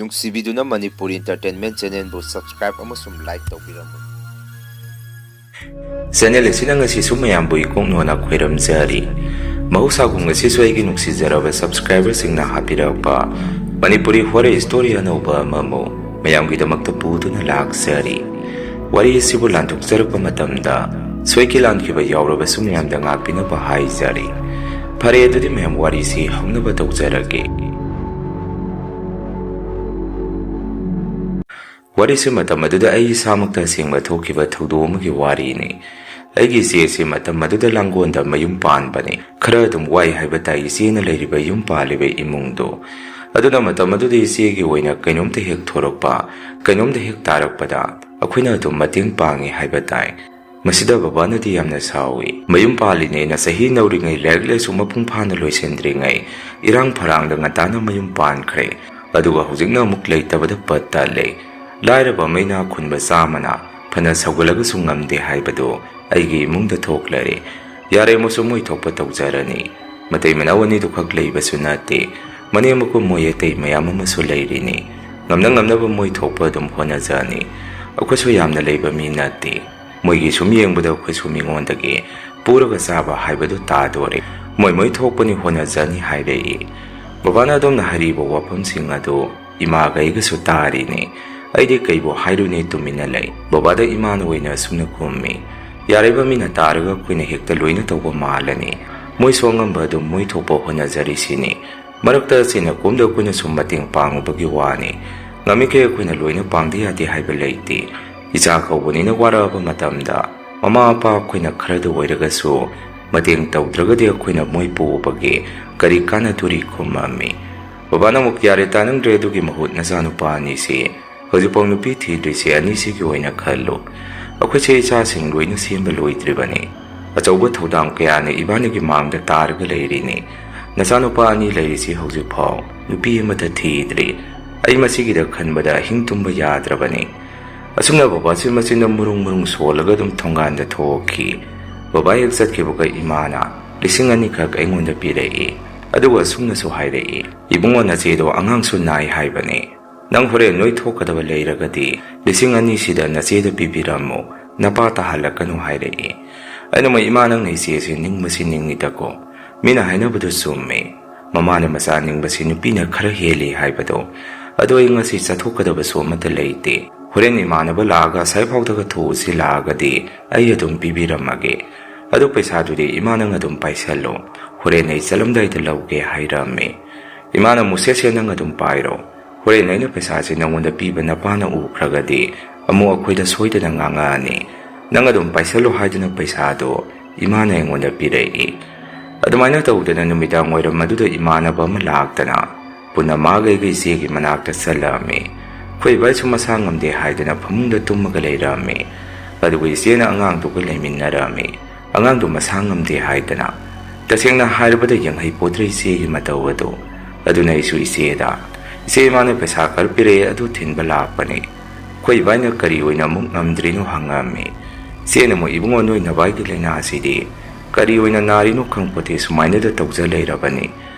ꯅꯨꯡꯁꯤꯕꯤꯗꯨꯅ Manipur entertainment ꯆꯦꯅꯦꯜꯕꯨ subscribe ꯑꯃꯁꯨꯡ like ꯇꯧꯕꯤꯔꯝꯃꯨ꯫ Channel ꯑꯁꯤꯅ ꯉꯁꯤꯁꯨ ꯃꯌꯥꯝꯕꯨ ꯏꯀꯣꯛꯅꯣꯅ ꯈꯣꯏꯔꯝꯖꯔꯤ꯫ ꯃꯍꯧꯁꯥꯒꯨꯝ ꯉꯁꯤꯁꯨ ꯑꯩꯒꯤ ꯅꯨꯡꯁꯤꯖꯔꯕ ꯁꯕꯁꯀ꯭ꯔꯥꯏꯕꯔꯁꯤꯡꯅ ꯍꯥꯞꯄꯤꯔꯛꯄ ꯃꯅꯤꯄꯨꯔꯤ ꯍꯣꯔꯔ ꯁ꯭ꯇꯣꯔꯤ ꯑꯅꯧꯕ ꯑꯃꯃꯨ ꯃꯌꯥꯝꯒꯤꯗꯃꯛꯇ ꯄꯨꯗꯨꯅ ꯂꯥꯛꯆꯔꯤ꯫ ꯋꯥꯔꯤ ꯑꯁꯤꯕꯨ ꯂꯥꯟꯊꯣꯛꯆꯔꯛꯄ ꯃꯇꯝꯗ ꯁꯣꯏꯈꯤ ꯂꯥꯟꯈꯤꯕ ꯌꯥꯎꯔꯕꯁꯨ ꯃꯌꯥꯝꯗ ꯉꯥꯛꯄꯤꯅꯕ ꯍꯥꯏꯖꯔꯤ꯫ ꯐꯔꯦ ꯑꯗꯨꯗꯤ ꯃꯌꯥꯝ ꯋꯥꯔꯤꯁꯤ ꯍꯧꯅꯕ ꯇꯧꯖꯔꯒꯦ꯫ ꯋꯥꯔꯤꯁꯤ ꯃꯇꯝ ꯑꯗꯨꯗ ꯑꯩ ꯏꯁꯥꯃꯛꯇ ꯑꯁꯦꯡꯕ ꯊꯣꯛꯈꯤꯕ ꯊꯧꯗꯣꯛ ꯑꯃꯒꯤ ꯋꯥꯔꯤꯅꯤ꯫ ꯑꯩꯒꯤ ꯏꯆꯦꯁꯤ ꯃꯇꯝ ꯑꯗꯨꯗ ꯂꯥꯡꯒꯣꯜꯗ ꯃꯌꯨꯝ ꯄꯥꯟꯕꯅꯤ꯫ ꯈꯔ ꯑꯗꯨꯝ ꯋꯥꯏ ꯍꯥꯏꯕ ꯇꯥꯏ ꯏꯆꯦꯅ ꯂꯩꯔꯤꯕ ꯌꯨꯝ ꯄꯥꯜꯂꯤꯕ ꯏꯃꯨꯡꯗꯣ꯫ ꯑꯗꯨꯅ ꯃꯇꯝ ꯑꯗꯨꯗ ꯏꯆꯦꯒꯤ ꯑꯣꯏꯅ ꯀꯩꯅꯣꯝꯇ ꯍꯦꯛ ꯊꯣꯔꯛꯄ, ꯀꯩꯅꯣꯝꯇ ꯍꯦꯛ ꯇꯥꯔꯛꯄꯗ ꯑꯩꯈꯣꯏꯅ ꯑꯗꯨꯝ ꯃꯇꯦꯡ ꯄꯥꯡꯉꯤ ꯍꯥꯏꯕ ꯇꯥꯏ꯫ ꯃꯁꯤꯗ ꯕꯕꯥꯅꯗꯤ ꯌꯥꯝꯅ ꯁꯥꯎꯏ꯫ ꯃꯌꯨꯝ ꯄꯥꯜꯂꯤꯅꯦꯅ ꯆꯍꯤ ꯅꯧꯔꯤꯉꯩ ꯂꯥꯏꯔꯤꯛ ꯂꯥꯏꯁꯨ ꯃꯄꯨꯡ ꯐꯥꯅ ꯂꯣꯏꯁꯤꯟꯗ꯭ꯔꯤꯉꯩ ꯏꯔꯥꯡ ꯐꯔꯥꯡꯗ ꯉꯟꯇꯥꯅ ꯃꯌꯨꯝ ꯄꯥꯟꯈ꯭ꯔꯦ꯫ ꯑꯗꯨꯒ ꯍꯧꯖꯤꯛꯅ ꯑꯃꯨꯛ ꯂꯩꯇꯕꯗ ꯄꯠ ꯇꯠꯂꯦ꯫ ꯂꯥꯏꯔꯕ ꯃꯩꯅꯥ ꯈꯨꯟꯕ ꯆꯥꯝꯃꯅ ꯐꯅ ꯁꯧꯒꯠꯂꯒꯁꯨ ꯉꯝꯗꯦ ꯍꯥꯏꯕꯗꯨ ꯑꯩꯒꯤ ꯏꯃꯨꯡꯗ ꯊꯣꯛꯂꯔꯦ꯫ ꯌꯥꯔꯦ ꯃꯣꯏꯁꯨ ꯃꯣꯏ ꯊꯣꯛꯄ ꯇꯧꯖꯔꯅꯤ꯫ ꯃꯇꯩ ꯃꯅꯥꯎ ꯑꯅꯤꯗꯨ ꯈꯛ ꯂꯩꯕꯁꯨ ꯅꯠꯇꯦ, ꯃꯅꯦꯝꯕꯀꯨꯝ ꯃꯣꯏ ꯑꯇꯩ ꯃꯌꯥꯝ ꯑꯃꯁꯨ ꯂꯩꯔꯤꯅꯤ꯫ ꯉꯝꯅ ꯉꯝꯅꯕ ꯃꯣꯏ ꯊꯣꯛꯄ ꯑꯗꯨꯝ ꯍꯣꯠꯅꯖꯅꯤ꯫ ꯑꯩꯈꯣꯏꯁꯨ ꯌꯥꯝꯅ ꯂꯩꯕ ꯃꯤ ꯅꯠꯇꯦ꯫ ꯃꯣꯏꯒꯤ ꯁꯨꯝ ꯌꯦꯡꯕꯗ ꯑꯩꯈꯣꯏꯁꯨ ꯃꯤꯉꯣꯟꯗꯒꯤ ꯄꯨꯔꯒ ꯆꯥꯕ ꯍꯥꯏꯕꯗꯨ ꯇꯥꯗꯣꯔꯦ꯫ ꯃꯣꯏ ꯊꯣꯛꯄꯅꯤ ꯍꯣꯠꯅꯖꯅꯤ ꯍꯥꯏꯔꯛꯏ꯫ ꯕꯕꯥꯅ ꯑꯗꯣꯝꯅ ꯍꯥꯏꯔꯤꯕ ꯋꯥꯐꯝꯁꯤꯡ ꯑꯗꯨ ꯏꯃꯥꯒ ꯑꯩꯒꯁꯨ ꯇꯥꯔꯤꯅꯤ꯫ ꯑꯩꯗꯤ ꯀꯩꯕꯨ ꯍꯥꯏꯔꯨꯅꯤ ꯇꯨꯃꯤꯟꯅ ꯂꯩ꯫ ꯕꯕꯥꯗ ꯏꯃꯥꯅ ꯑꯣꯏꯅ ꯑꯁꯨꯝꯅ ꯈꯨꯝꯃꯤ, ꯌꯥꯔꯤꯕ ꯃꯤꯅ ꯇꯥꯔꯒ ꯑꯩꯈꯣꯏꯅ ꯍꯦꯛꯇ ꯂꯣꯏꯅ ꯇꯧꯕ ꯃꯥꯜꯂꯅꯤ꯫ ꯃꯣꯏꯁꯨ ꯑꯉꯝꯕ ꯑꯗꯨꯝ ꯃꯣꯏ ꯊꯣꯛꯄ ꯍꯣꯠꯅꯖꯔꯤꯁꯤꯅꯤ꯫ ꯃꯔꯛꯇ ꯆꯦꯟꯅ ꯀꯣꯝꯗ ꯑꯩꯈꯣꯏꯅ ꯁꯨꯝ ꯃꯇꯦꯡ ꯄꯥꯡꯉꯨꯕꯒꯤ ꯋꯥꯅꯤ꯫ ꯉꯝꯃꯤꯈꯩ ꯑꯩꯈꯣꯏꯅ ꯂꯣꯏꯅ ꯄꯥꯡꯗ ꯌꯥꯗꯦ ꯍꯥꯏꯕ ꯂꯩꯇꯦ꯫ ꯏꯆꯥ ꯀꯧꯕꯅꯤꯅ ꯋꯥꯔꯛꯑꯕ ꯃꯇꯝꯗ ꯃꯃꯥ ꯃꯄꯥ ꯑꯩꯈꯣꯏꯅ ꯈꯔꯗ ꯑꯣꯏꯔꯒꯁꯨ ꯃꯇꯦꯡ ꯇꯧꯗ꯭ꯔꯒꯗꯤ ꯑꯩꯈꯣꯏꯅ ꯃꯣꯏ ꯄꯨꯕꯒꯤ ꯀꯔꯤ ꯀꯥꯟꯅꯗꯣꯔꯤ ꯈꯨꯝꯃꯝꯃꯤ꯫ ꯕꯕꯥꯅ ꯑꯃꯨꯛ ꯌꯥꯔꯦ ꯇꯥꯅꯤꯡꯗ꯭ꯔꯦ ꯑꯗꯨꯒꯤ ꯃꯍꯨꯠ ꯅꯆꯥꯅꯨꯄꯥ ꯑꯅꯤꯁꯤ ꯍꯧꯖꯤꯛꯐꯥꯎ ꯅꯨꯄꯤ ꯊꯤꯗ꯭ꯔꯤꯁꯦ ꯑꯅꯤꯁꯤꯒꯤ ꯑꯣꯏꯅ ꯈꯜꯂꯨ꯫ ꯑꯩꯈꯣꯏꯁꯦ ꯏꯆꯥꯁꯤꯡ ꯂꯣꯏꯅ ꯁꯦꯝꯕ ꯂꯣꯏꯗ꯭ꯔꯤꯕꯅꯤ꯫ ꯑꯆꯧꯕ ꯊꯧꯗꯥꯡ ꯀꯌꯥꯅ ꯏꯕꯥꯅꯤꯒꯤ ꯃꯥꯡꯗ ꯇꯥꯔꯒ ꯂꯩꯔꯤꯅꯤ꯫ ꯅꯆꯥꯅꯨꯄꯥ ꯑꯅꯤ ꯂꯩꯔꯤꯁꯤ ꯍꯧꯖꯤꯛꯐꯥꯎ ꯅꯨꯄꯤ ꯑꯃꯠꯇ ꯊꯤꯗ꯭ꯔꯤ꯫ ꯑꯩ ꯃꯁꯤꯒꯤꯗ ꯈꯟꯕꯗ ꯑꯍꯤꯡ ꯇꯨꯝꯕ ꯌꯥꯗ꯭ꯔꯕꯅꯤ꯫ ꯑꯁꯨꯝꯅ ꯕꯕꯥꯁꯤ ꯃꯆꯤꯟꯗ ꯃꯔꯨꯡ ꯁꯣꯜꯂꯒ ꯑꯗꯨꯝ ꯊꯣꯡꯒꯥꯟꯗ ꯊꯣꯛꯈꯤ꯫ ꯕꯕꯥ ꯍꯦꯛ ꯆꯠꯈꯤꯕꯒ ꯏꯃꯥꯅ 2,000 ꯑꯩꯉꯣꯟꯗ ꯄꯤꯔꯛꯏ꯫ ꯑꯗꯨꯒ ꯑꯁꯨꯝꯅꯁꯨ ꯍꯥꯏꯔꯛꯏ, ꯏꯕꯨꯡꯉꯣ ꯅꯆꯦꯗꯣ ꯑꯉꯥꯡꯁꯨ ꯅꯥꯏ ꯍꯥꯏꯕꯅꯤ꯫ ꯅꯪ ꯍꯣꯔꯦꯟ ꯅꯣꯏ ꯊꯣꯛꯀꯗꯕ ꯂꯩꯔꯒꯗꯤ 2,000 ꯅꯆꯦꯗ ꯄꯤꯕꯤꯔꯝꯃꯨ, ꯅꯄꯥ ꯇꯥꯍꯜꯂꯛꯀꯅꯨ ꯍꯥꯏꯔꯛꯏ꯫ ꯑꯩꯅ ꯃꯣꯏ ꯏꯃꯥ ꯅꯪꯅ ꯏꯆꯦꯁꯤ ꯅꯤꯡꯕꯁꯤ ꯅꯤꯡꯉꯤꯗꯀꯣ꯫ ꯃꯤꯅ ꯍꯥꯏꯅꯕꯗꯨ ꯆꯨꯝꯃꯤ, ꯃꯃꯥꯅ ꯃꯆꯥ ꯅꯤꯡꯕꯁꯤ ꯅꯨꯄꯤꯅ ꯈꯔ ꯍꯦꯜꯂꯤ ꯍꯥꯏꯕꯗꯣ꯫ ꯑꯗꯣ ꯑꯩ ꯉꯁꯤ ꯆꯠꯊꯣꯛꯀꯗꯕꯁꯨ ꯑꯃꯠꯇ ꯂꯩꯇꯦ꯫ ꯍꯣꯔꯦꯟ ꯏꯃꯥꯟꯅꯕ ꯂꯥꯛꯑꯒ ꯑꯁꯥꯏꯐꯥꯎꯗꯒ ꯊꯣꯛꯎꯁꯤ ꯂꯥꯛꯑꯒꯗꯤ ꯑꯩ ꯑꯗꯨꯝ ꯄꯤꯕꯤꯔꯝꯃꯒꯦ꯫ ꯑꯗꯨ ꯄꯩꯁꯥꯗꯨꯗꯤ ꯏꯃꯥ ꯅꯪ ꯑꯗꯨꯝ ꯄꯥꯏꯁꯜꯂꯣ, ꯍꯣꯔꯦꯟ ꯑꯩ ꯆꯠꯂꯝꯗꯥꯏꯗ ꯂꯧꯒꯦ ꯍꯥꯏꯔꯝꯃꯤ꯫ ꯏꯃꯥꯅ ꯃꯨꯁꯦꯁꯦ ꯅꯪ ꯑꯗꯨꯝ ꯄꯥꯏꯔꯣ꯫ ꯍꯣꯔꯦꯟ ꯑꯩꯅ ꯄꯩꯁꯥꯁꯦ ꯅꯪꯉꯣꯟꯗ ꯄꯤꯕ ꯅꯄꯥꯅ ꯎꯈ꯭ꯔꯒꯗꯤ ꯑꯃꯨꯛ ꯑꯩꯈꯣꯏꯗ ꯁꯣꯏꯗꯅ ꯉꯥꯡꯉꯛꯑꯅꯤ꯫ ꯅꯪ ꯑꯗꯨꯝ ꯄꯥꯏꯁꯜꯂꯣ ꯍꯥꯏꯗꯨꯅ ꯄꯩꯁꯥꯗꯣ ꯏꯃꯥꯅ ꯑꯩꯉꯣꯟꯗ ꯄꯤꯔꯛꯏ꯫ ꯑꯗꯨꯃꯥꯏꯅ ꯇꯧꯗꯅ ꯅꯨꯃꯤꯗꯥꯡ ꯋꯥꯏꯔꯝ ꯑꯗꯨꯗ ꯏꯃꯥꯟꯅꯕ ꯑꯃ ꯂꯥꯛꯇꯅ ꯄꯨꯟꯅ ꯃꯥꯒ ꯑꯩꯒ ꯏꯆꯦꯒꯤ ꯃꯅꯥꯛꯇ ꯆꯠꯂꯛꯑꯝꯃꯤ꯫ ꯑꯩꯈꯣꯏ ꯏꯕꯥꯏꯁꯨ ꯃꯁꯥ ꯉꯝꯗꯦ ꯍꯥꯏꯗꯅ ꯐꯃꯨꯡꯗ ꯇꯨꯝꯃꯒ ꯂꯩꯔꯝꯃꯤ꯫ ꯑꯗꯨꯒ ꯏꯆꯦꯅ ꯑꯉꯥꯡꯗꯨꯒ ꯂꯩꯃꯤꯟꯅꯔꯝꯃꯤ꯫ ꯑꯉꯥꯡꯗꯨ ꯃꯁꯥ ꯉꯝꯗꯦ ꯍꯥꯏꯗꯅ ꯇꯁꯦꯡꯅ ꯍꯥꯏꯔꯕꯗ ꯌꯦꯡꯍꯩ ꯄꯣꯠꯇ꯭ꯔꯦ ꯏꯆꯦꯒꯤ ꯃꯇꯧ ꯑꯗꯨ꯫ ꯑꯗꯨꯅ ꯑꯩꯁꯨ ꯏꯆꯦꯗ, ꯏꯆꯦ ꯏꯃꯥꯅ ꯄꯩꯁꯥ ꯈꯔ ꯄꯤꯔꯛꯑꯦ ꯑꯗꯨ ꯊꯤꯟꯕ ꯂꯥꯛꯄꯅꯤ꯫ ꯑꯩꯈꯣꯏ ꯏꯕꯥꯏꯅ ꯀꯔꯤ ꯑꯣꯏꯅ ꯑꯃꯨꯛ ꯉꯝꯗ꯭ꯔꯤꯅꯣ ꯍꯪꯉꯝꯃꯤ꯫ ꯏꯆꯦꯅ ꯑꯃꯨꯛ ꯏꯕꯨꯡꯉꯣ ꯅꯣꯏ ꯅꯕꯥꯏꯒꯤ ꯂꯥꯏꯅꯥꯁꯤꯗꯤ ꯀꯔꯤ ꯑꯣꯏꯅ ꯅꯥꯔꯤꯅꯣ ꯈꯪꯄꯣꯠꯇꯦ ꯁꯨꯃꯥꯏꯅꯗ ꯇꯧꯖ ꯂꯩꯔꯕꯅꯤ꯫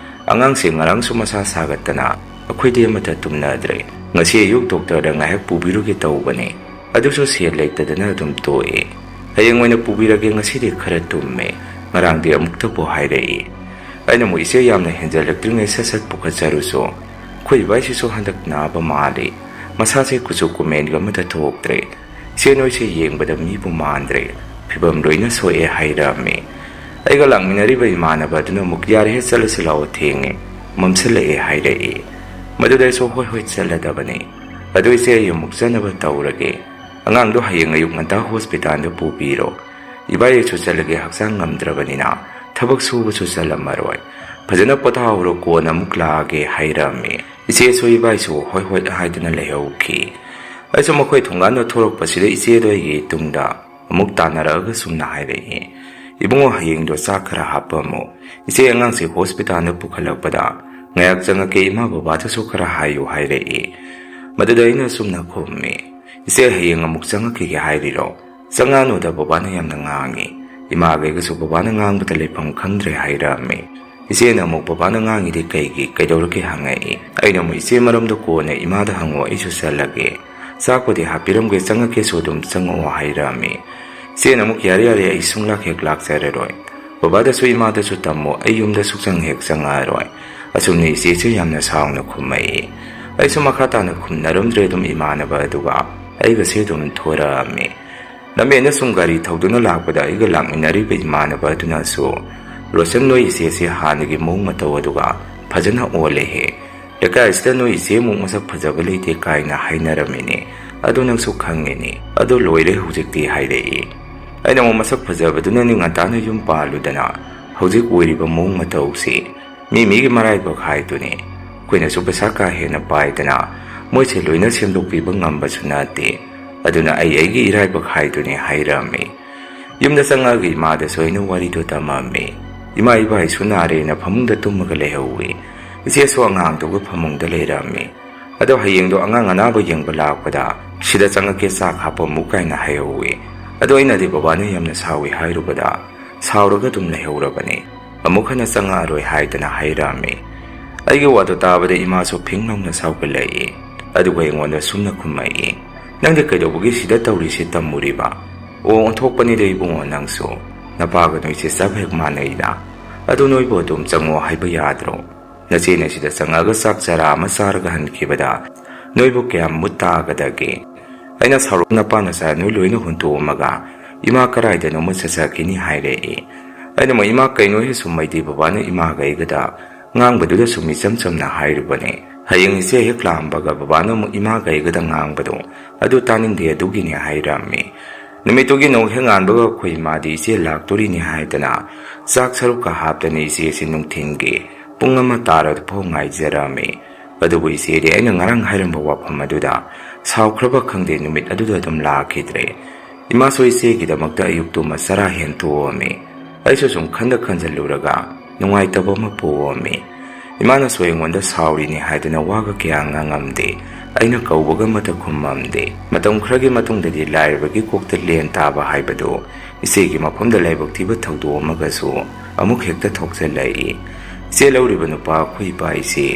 ꯑꯉꯥꯡꯁꯦ ꯉꯔꯥꯡꯁꯨ ꯃꯁꯥ ꯁꯥꯒꯠꯇꯅ ꯑꯩꯈꯣꯏꯗꯤ ꯑꯃꯠꯇ ꯇꯨꯝꯅꯗ꯭ꯔꯦ꯫ ꯉꯁꯤ ꯑꯌꯨꯛ ꯗꯣꯛꯇꯔꯗ ꯉꯥꯏꯍꯥꯛ ꯄꯨꯕꯤꯔꯨꯒꯦ ꯇꯧꯕꯅꯤ, ꯑꯗꯨꯁꯨ ꯁꯦꯜ ꯂꯩꯇꯗꯅ ꯑꯗꯨꯝ ꯇꯣꯛꯑꯦ꯫ ꯍꯌꯦꯡ ꯑꯣꯏꯅ ꯄꯨꯕꯤꯔꯒꯦ, ꯉꯁꯤꯗꯤ ꯈꯔ ꯇꯨꯝꯃꯦ, ꯉꯔꯥꯡꯗꯤ ꯑꯃꯨꯛꯇꯕꯨ ꯍꯥꯏꯔꯛꯏ꯫ ꯑꯩꯅ ꯑꯃꯨꯛ ꯏꯆꯦ ꯌꯥꯝꯅ ꯍꯦꯟꯖꯜꯂꯛꯇ꯭ꯔꯤꯉꯩ ꯁꯠ ꯄꯨꯈꯠꯆꯔꯨꯁꯨ꯫ ꯑꯩꯈꯣꯏ ꯏꯕꯥꯏꯁꯤꯁꯨ ꯍꯟꯗꯛ ꯅꯥꯕ ꯃꯥꯜꯂꯤ꯫ ꯃꯁꯥꯁꯦ ꯀꯨꯆꯨ ꯀꯨꯃꯦꯟꯒ ꯑꯃꯠꯇ ꯊꯣꯛꯇ꯭ꯔꯦ꯫ ꯏꯆꯦ ꯅꯣꯏꯁꯦ ꯌꯦꯡꯕꯗ ꯃꯤꯕꯨ ꯃꯥꯟꯗ꯭ꯔꯦ, ꯐꯤꯕꯝ ꯂꯣꯏꯅ ꯁꯣꯛꯑꯦ ꯍꯥꯏꯔꯝꯃꯤ꯫ ꯑꯩꯒ ꯂꯥꯛꯃꯤꯟꯅꯔꯤꯕ ꯏꯃꯥꯟꯅꯕ ꯑꯗꯨꯅ ꯑꯃꯨꯛ ꯌꯥꯔꯦꯍꯦ ꯆꯠꯂꯁꯤ ꯂꯥꯛꯑꯣ ꯊꯦꯡꯉꯦ, ꯃꯝꯁꯤꯜꯂꯛꯑꯦ ꯍꯥꯏꯔꯛꯏ꯫ ꯃꯗꯨꯗ ꯑꯩꯁꯨ ꯍꯣꯏ ꯆꯠꯂꯗꯕꯅꯤ꯫ ꯑꯗꯨ ꯏꯆꯦ ꯑꯩ ꯑꯃꯨꯛ ꯆꯠꯅꯕ ꯇꯧꯔꯒꯦ꯫ ꯑꯉꯥꯡꯗꯣ ꯍꯌꯦꯡ ꯑꯌꯨꯛ ꯉꯟꯇꯥ ꯍꯣꯁꯄꯤꯇꯥꯜꯗ ꯄꯨꯕꯤꯔꯣ꯫ ꯏꯕꯥꯏ ꯑꯩꯁꯨ ꯆꯠꯂꯒꯦ, ꯍꯛꯆꯥꯡ ꯉꯝꯗ꯭ꯔꯕꯅꯤꯅ ꯊꯕꯛ ꯁꯨꯕꯁꯨ ꯆꯠꯂꯝꯃꯔꯣꯏ꯫ ꯐꯖꯅ ꯄꯣꯊꯥꯍꯧꯔꯣ, ꯀꯣꯟꯅ ꯑꯃꯨꯛ ꯂꯥꯛꯑꯒꯦ ꯍꯥꯏꯔꯝꯃꯤ꯫ ꯏꯆꯦꯁꯨ ꯏꯕꯥꯏꯁꯨ ꯍꯣꯏ ꯍꯥꯏꯗꯨꯅ ꯂꯩꯍꯧꯈꯤ꯫ ꯑꯩꯁꯨ ꯃꯈꯣꯏ ꯊꯣꯡꯒꯥꯟꯗ ꯊꯣꯔꯛꯄꯁꯤꯗ ꯏꯆꯦꯗꯣ ꯑꯩꯒꯤ ꯇꯨꯡꯗ ꯑꯃꯨꯛ ꯇꯥꯟꯅꯔꯛꯑꯒ ꯁꯨꯝꯅ ꯍꯥꯏꯔꯛꯏ, ꯏꯕꯨꯡꯉꯣ ꯍꯌꯦꯡꯗꯣ ꯆꯥꯛ ꯈꯔ ꯍꯥꯞꯄꯝꯃꯨ꯫ ꯏꯆꯦ ꯑꯉꯥꯡꯁꯦ ꯍꯣꯁꯄꯤꯇꯥꯜꯗ ꯄꯨꯈꯠꯂꯛꯄꯗ ꯉꯥꯏꯍꯥꯛ ꯆꯪꯉꯛꯀꯦ, ꯏꯃꯥ ꯕꯕꯥꯗꯁꯨ ꯈꯔ ꯍꯥꯏꯌꯨ ꯍꯥꯏꯔꯛꯏ꯫ ꯃꯗꯨꯗ ꯑꯩꯅ ꯁꯨꯝꯅ ꯈꯨꯝꯃꯤ, ꯏꯆꯦ ꯍꯌꯦꯡ ꯑꯃꯨꯛ ꯆꯪꯉꯛꯈꯤꯒꯦ ꯍꯥꯏꯔꯤꯔꯣ? ꯆꯪꯉꯛꯑꯅꯨꯗ, ꯕꯕꯥꯅ ꯌꯥꯝꯅ ꯉꯥꯡꯉꯤ꯫ ꯏꯃꯥꯒꯩꯒꯁꯨ ꯕꯕꯥꯅ ꯉꯥꯡꯕꯗ ꯂꯩꯐꯝ ꯈꯪꯗ꯭ꯔꯦ ꯍꯥꯏꯔꯛꯑꯝꯃꯤ꯫ Ichena amuk babana ngangidi kaigi kaidorake hangai. Aina mu iche maramda kona imada hango aisu salage. Sakpudi hapiramge changake sodum chango hairami. Ichena amuk yari ai sunglak hek lak sareroi. Babada su imada su tammo ayumda suksang hek changaroi. Asumni iche yamna saungna khumai. Aisu makata na khumnaramdre dum imanaba aduga aiga sedum thorami. Namena sungari thauduna lakpada aiga lakminariba imanaba aduna su Rosen noi ise hanagi mong mataw aduga phajana olehe. Leka ista noi ise mong masak phajaba leite kaina hainaramini. Ado nang sukhangini. Ado loire hujikti hairei. Aina mo masak phajaba duna ni ngatana yung paludana. Hujik uiriba mong mataw si. Migi maray bak haiduni. Kuina supasa kahina paidana. Moise loina siyamdokpiba ngamba sunati. Aduna ay iray bak haiduni hairami. Yumda sangagi imada soina warido tamami. Ima iba sunare na pamungda tumaga lehawi. Isi so angang tuga pamungda leirami. Ado hayengdo angang anabo yang balakpada. Sida changake sak hapa mukay na hayawi. Ado ina di babana yamna sawi hairubada. Sauraga tum lehawrabani. Amukha na sanga aroy haidana hairami. Aigi wado tabada ima so pingnong na sawgalay. Ado kayangwanda sumna kumay. Nangdi kaidobugi sida tawrisi tamuriba. O ontok panida ibungo nang so. Napaga no isi sabhek manay na. Ado noy bodum chango haiba yadro. Nasina sida sangaga saksara masaragahan kibada. Noy bo kaya mutagadagi. Ay nasarok na pa na sa nuloy na hunto umaga. Ima karayda no masasakini hairei. Ay naman ima kay noy sumay di baba na imagay gada. Ngang bado da sumisam-sam na hairubani. Hayang isi heklam baga baba na mo imagay gada ngang bado. Ado taning di adugi ni hairami. Namitugi no hengan baga koy madi isi laktori ni haidana. Sak saruk kahapta ni isi sinung tinggi. Punga matarad po ngay jarami. Adubo isi di ay nangarang hairang bawa pamaduda. Saw kraba kangde numit aduda dum lakidre. Imaso isi kita magda ayukto masarahin tuwami. Ay susung kanda kanjaluraga. Nungay tabo mapuwami. Imana swayang wanda sawri ni haidana waga kaya ngangamdi. Ay nakaubaga matakumamdi. Matang kragi matang dadi laibagi kokta liyan taba haibado. Isigi mapamda laibag tiba tawdo magaso. Amuk hekta toksa lai. Isi lauriba nupa kuy pa isi.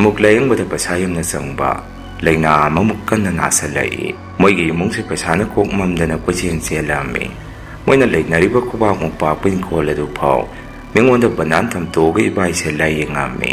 Amuk layang bada pasayam na sangba. Lay na mamukkan na nasa lai. Moy giyumong si pasana kok mamda na kusyan siya lami. Moy na lay nariba kuba kong papin ko lado paw. Mingwanda banan tamtoga iba siya lai ngami.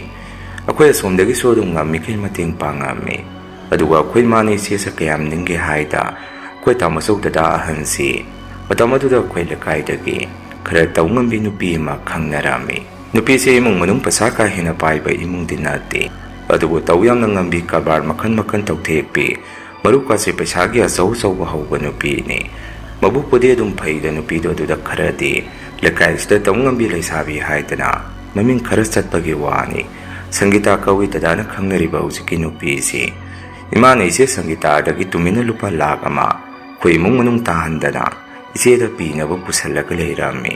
Ako'y asumdagi sodong ngami kay mating pangami. Aduga ako'y manay siya sa kayam ninggi haida. Ako'y tamasog dadaahan si. Matamaduda ako'y lakay dagi. Karataw ng binupi makang narami. Nupi siya imong manong pasaka hinapay ba imong dinati. Aduga tawyang ng ngambi kabar makan tawtepi. Maruka si pasagi asaw-saw bahaw ba nupi ni. Mabupudi adong payda nupi do aduda karadi. Lakay sida taw ngambi lay sabi haida na. Maming karasat pagiwani. Sanggita kawit adana kang naribaw si kinupi si. Imana isi sanggita dagi tumina lupa lagama. Kuy mong manong tahanda na. Isi da pinabang pusalagalay rami.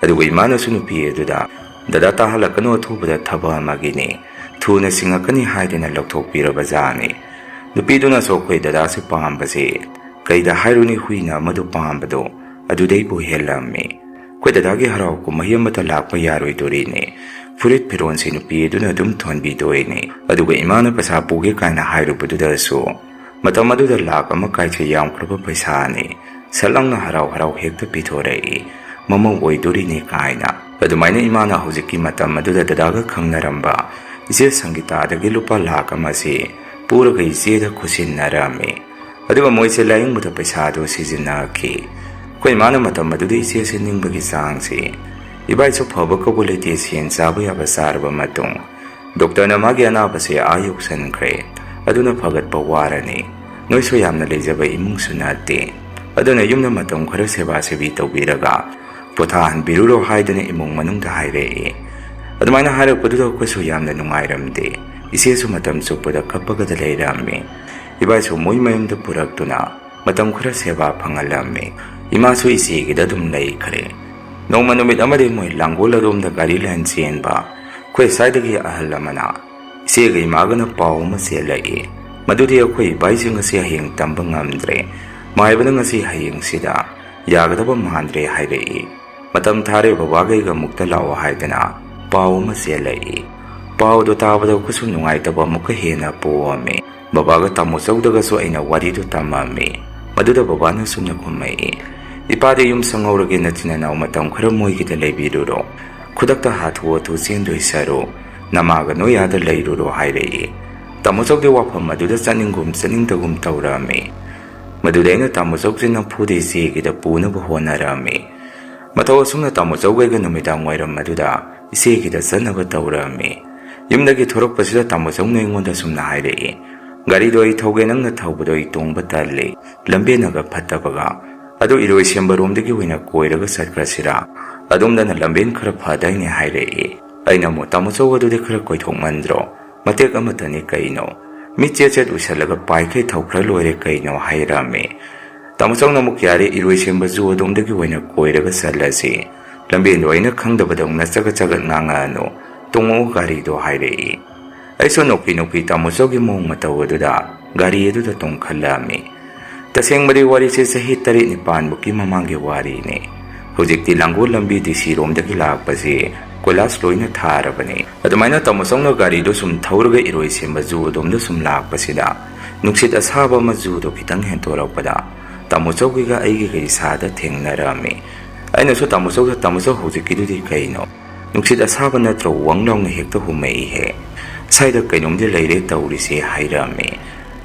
Aduga imana sunupi aduda. Dada tahalakano at hubada taba magini. Tuna singakani haida na laktok pirabazani. Nupido na so kuy dada si pangambasi. Kay da hayro ni huy na madu pangambado. Aduday buhelami. Kuy dadagi haraw ko mahiyang matalak mayaroy dorini. Furit piron sinupi doon na dumton bidoy ni. Aduga imana pasapugi ka na hayro pa doon so. Matamado dalak ang makay sa yam krapa paisani. Salang na haraw-haraw hekta pitoray. Mamawoy doon ni kay na. Adumay na imana huziki matamado dadaga kang naramba. Isya sanggita dagi lupa lakamasi. Puro kay isya da kusin narami. Aduga mo isya layong matapaisado si zinaki. Kung imana matamado da isya sining bagisang si. Iba iso paba kabuliti siyan sabi abasar ba matong. Doktor na magyana pa siya ayok san kre. Ado na pagat pawara ni. Noy so yam na lejaba imong sunati. Ado na yung na matong kara seba si bitaw biraga. Putahan birulo hayda na imong manong dahay rei. Ado may naharap pa doon ko so yam na nungayramdi. Isiya so matam so pada kapag adalay rami. Iba iso mo'y mayam da purak to na. Matam kara seba pangalami. Ima so isigi da dumlay kare. Nung manumit amari mo'y langgula rom na garilan siyan ba. Kuya saydagi ahalamana. Isiyagay maga na pao masilay. Maduti ako'y baisi nga siya hiyang tambang ngamdre. Mahaiba na nga siya hiyang sida. Yagada ba mahandre hayrei. Matamtare babagay ga muktalawa hayda na. ꯄꯥꯎ ꯑꯃ ꯆꯦꯜꯂꯛꯏ꯫ ꯄꯥꯎꯗꯣ ꯇꯥꯕꯗ ꯀꯩꯁꯨ ꯅꯨꯡꯉꯥꯏꯇꯕ ꯑꯃꯨꯛꯀ ꯍꯦꯟꯅ ꯄꯣꯛꯑꯝꯃꯤ꯫ ꯕꯕꯥꯒ ꯇꯥꯃꯣꯆꯧꯗꯒꯁꯨ ꯑꯩꯅ ꯋꯥꯔꯤꯗꯨ ꯇꯝꯃꯝꯃꯤ꯫ ꯃꯗꯨꯗ ꯕꯕꯥꯅ ꯁꯨꯝꯅ ꯈꯨꯝꯃꯛꯏ, ꯏꯄꯥꯗꯤ ꯌꯨꯝ ꯁꯪꯍꯧꯔꯒꯦ ꯅꯆꯤꯟ ꯅꯅꯥꯎ ꯃꯇꯝ ꯈꯔ ꯃꯣꯏꯒꯤꯗ ꯂꯩꯕꯤꯔꯨꯔꯣ, ꯈꯨꯗꯛꯇ ꯍꯥꯊꯨ ꯍꯥꯊꯨ ꯆꯦꯟꯗꯣꯏ ꯁꯔꯨꯛ ꯅꯃꯥꯒ ꯅꯣꯏꯌꯥꯗ ꯂꯩꯔꯨꯔꯣ ꯍꯥꯏꯔꯛꯏ꯫ ꯇꯥꯃꯣꯆꯧꯗꯤ ꯋꯥꯐꯝ ꯑꯗꯨꯗ ꯆꯠꯅꯤꯡꯒꯨꯝ ꯆꯠꯅꯤꯡꯗꯒꯨꯝ ꯇꯧꯔꯝꯃꯤ꯫ ꯃꯗꯨꯗ ꯑꯩꯅ ꯇꯥꯃꯣꯆꯧꯁꯦ ꯅꯝꯐꯨꯗ ꯏꯆꯦꯒꯤꯗ ꯄꯨꯅꯕ ꯍꯣꯠꯅꯔꯝꯃꯤ꯫ ꯃꯇꯧ ꯑꯁꯨꯝꯅ ꯇꯥꯃꯣꯆꯧꯒꯩꯒ ꯅꯨꯃꯤꯗꯥꯡ ꯋꯥꯏꯔꯝ ꯑꯗꯨꯗ ꯏꯆꯦꯒꯤꯗ ꯆꯠꯅꯕ ꯇꯧꯔꯝꯃꯤ꯫ ꯌꯨꯝꯗꯒꯤ ꯊꯣꯔꯛꯄꯁꯤꯗ ꯇꯥꯃꯣꯆꯧꯅ ꯑꯩꯉꯣꯟꯗ ꯁꯨꯝꯅ ꯍꯥꯏꯔꯛꯏ, ꯒꯥꯔꯤꯗꯣ ꯑꯩ ꯊꯧꯒꯦ, ꯅꯪꯅ ꯊꯧꯕꯗꯣ ꯑꯩ ꯇꯣꯡꯕ ꯇꯜꯂꯤ, ꯂꯝꯕꯦꯟꯅꯒ ꯐꯠꯇꯕꯒ, ꯑꯗꯨ ꯏꯔꯣꯏꯁꯦꯝꯕꯔꯣꯝꯗꯒꯤ ꯑꯣꯏꯅ ꯀꯣꯏꯔꯒ ꯆꯠꯈ꯭ꯔꯁꯤꯔꯥ, ꯑꯗꯣꯝꯗꯅ ꯂꯝꯕꯦꯟ ꯈꯔ ꯐꯗꯥꯏꯅꯦ ꯍꯥꯏꯔꯛꯏ꯫ ꯑꯩꯅ ꯑꯃꯨꯛ ꯇꯥꯃꯣꯆꯧ ꯑꯗꯨꯗꯤ ꯈꯔ ꯀꯣꯏꯊꯣꯛꯃꯟꯗ꯭ꯔꯣ, ꯃꯇꯦꯛ ꯑꯃꯇꯅꯤ ꯀꯩꯅꯣ, ꯃꯤꯠ ꯆꯦꯠ ꯎꯏꯁꯜꯂꯒ ꯄꯥꯏꯈꯩ ꯊꯧꯈ꯭ꯔ ꯂꯣꯏꯔꯦ ꯀꯩꯅꯣ ꯍꯥꯏꯔꯝꯃꯤ꯫ ꯇꯥꯃꯣꯆꯧꯅ ꯑꯃꯨꯛ ꯌꯥꯔꯦ, ꯏꯔꯣꯏꯁꯦꯝꯕ ꯖꯨ ꯑꯗꯣꯝꯗꯒꯤ ꯑꯣꯏꯅ ꯀꯣꯏꯔꯒ ꯆꯠꯂꯁꯤ, ꯂꯝꯕꯦꯟꯗꯣ ꯑꯩꯅ ꯈꯪꯗꯕꯗꯧꯅ ꯆꯒꯠ ꯆꯒꯠ ꯉꯥꯡꯉꯛꯑꯅꯨ, ꯇꯣꯡꯉꯛꯎ ꯒꯥꯔꯤꯗꯣ ꯍꯥꯏꯔꯛꯏ꯫ ꯑꯩꯁꯨ ꯅꯣꯛꯄꯤ ꯇꯥꯃꯣꯆꯧꯒꯤ ꯃꯑꯣꯡ ꯃꯇꯧ ꯑꯗꯨꯗ ꯒꯥꯔꯤ ꯑꯗꯨꯗ ꯇꯣꯡꯈꯠꯂꯛꯑꯝꯃꯤ꯫ ꯇꯁꯦꯡꯕꯗꯤ ꯋꯥꯔꯤꯁꯦ ꯆꯍꯤ 7-9ꯃꯨꯛꯀꯤ ꯃꯃꯥꯡꯒꯤ ꯋꯥꯔꯤꯅꯤ꯫ ꯍꯧꯖꯤꯛꯇꯤ ꯂꯥꯡꯒꯣꯜ ꯂꯝꯕꯤ DC ꯔꯣꯝꯗꯒꯤ ꯂꯥꯛꯄꯁꯤ ꯀꯣꯏꯂꯥꯁ ꯂꯣꯏꯅ ꯊꯥꯔꯕꯅꯤ꯫ ꯑꯗꯨꯃꯥꯏꯅ ꯇꯥꯃꯣꯆꯧꯅ ꯒꯥꯔꯤꯗꯣ ꯁꯨꯝ ꯊꯧꯔꯒ ꯏꯔꯣꯏꯁꯦꯝꯕ ꯖꯨ ꯑꯗꯣꯝꯗ ꯁꯨꯝ ꯂꯥꯛꯄꯁꯤꯗ ꯅꯨꯡꯁꯤꯠ ꯑꯁꯥꯕ ꯑꯃ ꯖꯨꯗꯣ ꯈꯤꯇꯪ ꯍꯦꯟꯇꯣꯔꯛꯄꯗ ꯇꯥꯃꯣꯆꯧꯒꯤꯒ ꯑꯩꯒꯤꯒ ꯏꯁꯥꯗ ꯊꯦꯡꯅꯔꯝꯃꯤ꯫ ꯑꯩꯅꯁꯨ ꯇꯥꯃꯣꯆꯧꯗ, ꯇꯥꯃꯣꯆꯧ ꯍꯧꯖꯤꯛꯀꯤꯗꯨꯗꯤ ꯀꯩꯅꯣ, ꯅꯨꯡꯁꯤꯠ ꯑꯁꯥꯕ ꯅꯠꯇ꯭ꯔꯣ, ꯋꯪ ꯂꯥꯎꯅ ꯍꯦꯛꯇ ꯍꯨꯝꯃꯛꯏꯍꯦ, ꯁ꯭ꯋꯥꯏꯗ ꯀꯩꯅꯣꯝꯗꯤ ꯂꯩꯔꯦ ꯇꯧꯔꯤꯁꯦ ꯍꯥꯏꯔꯝꯃꯤ꯫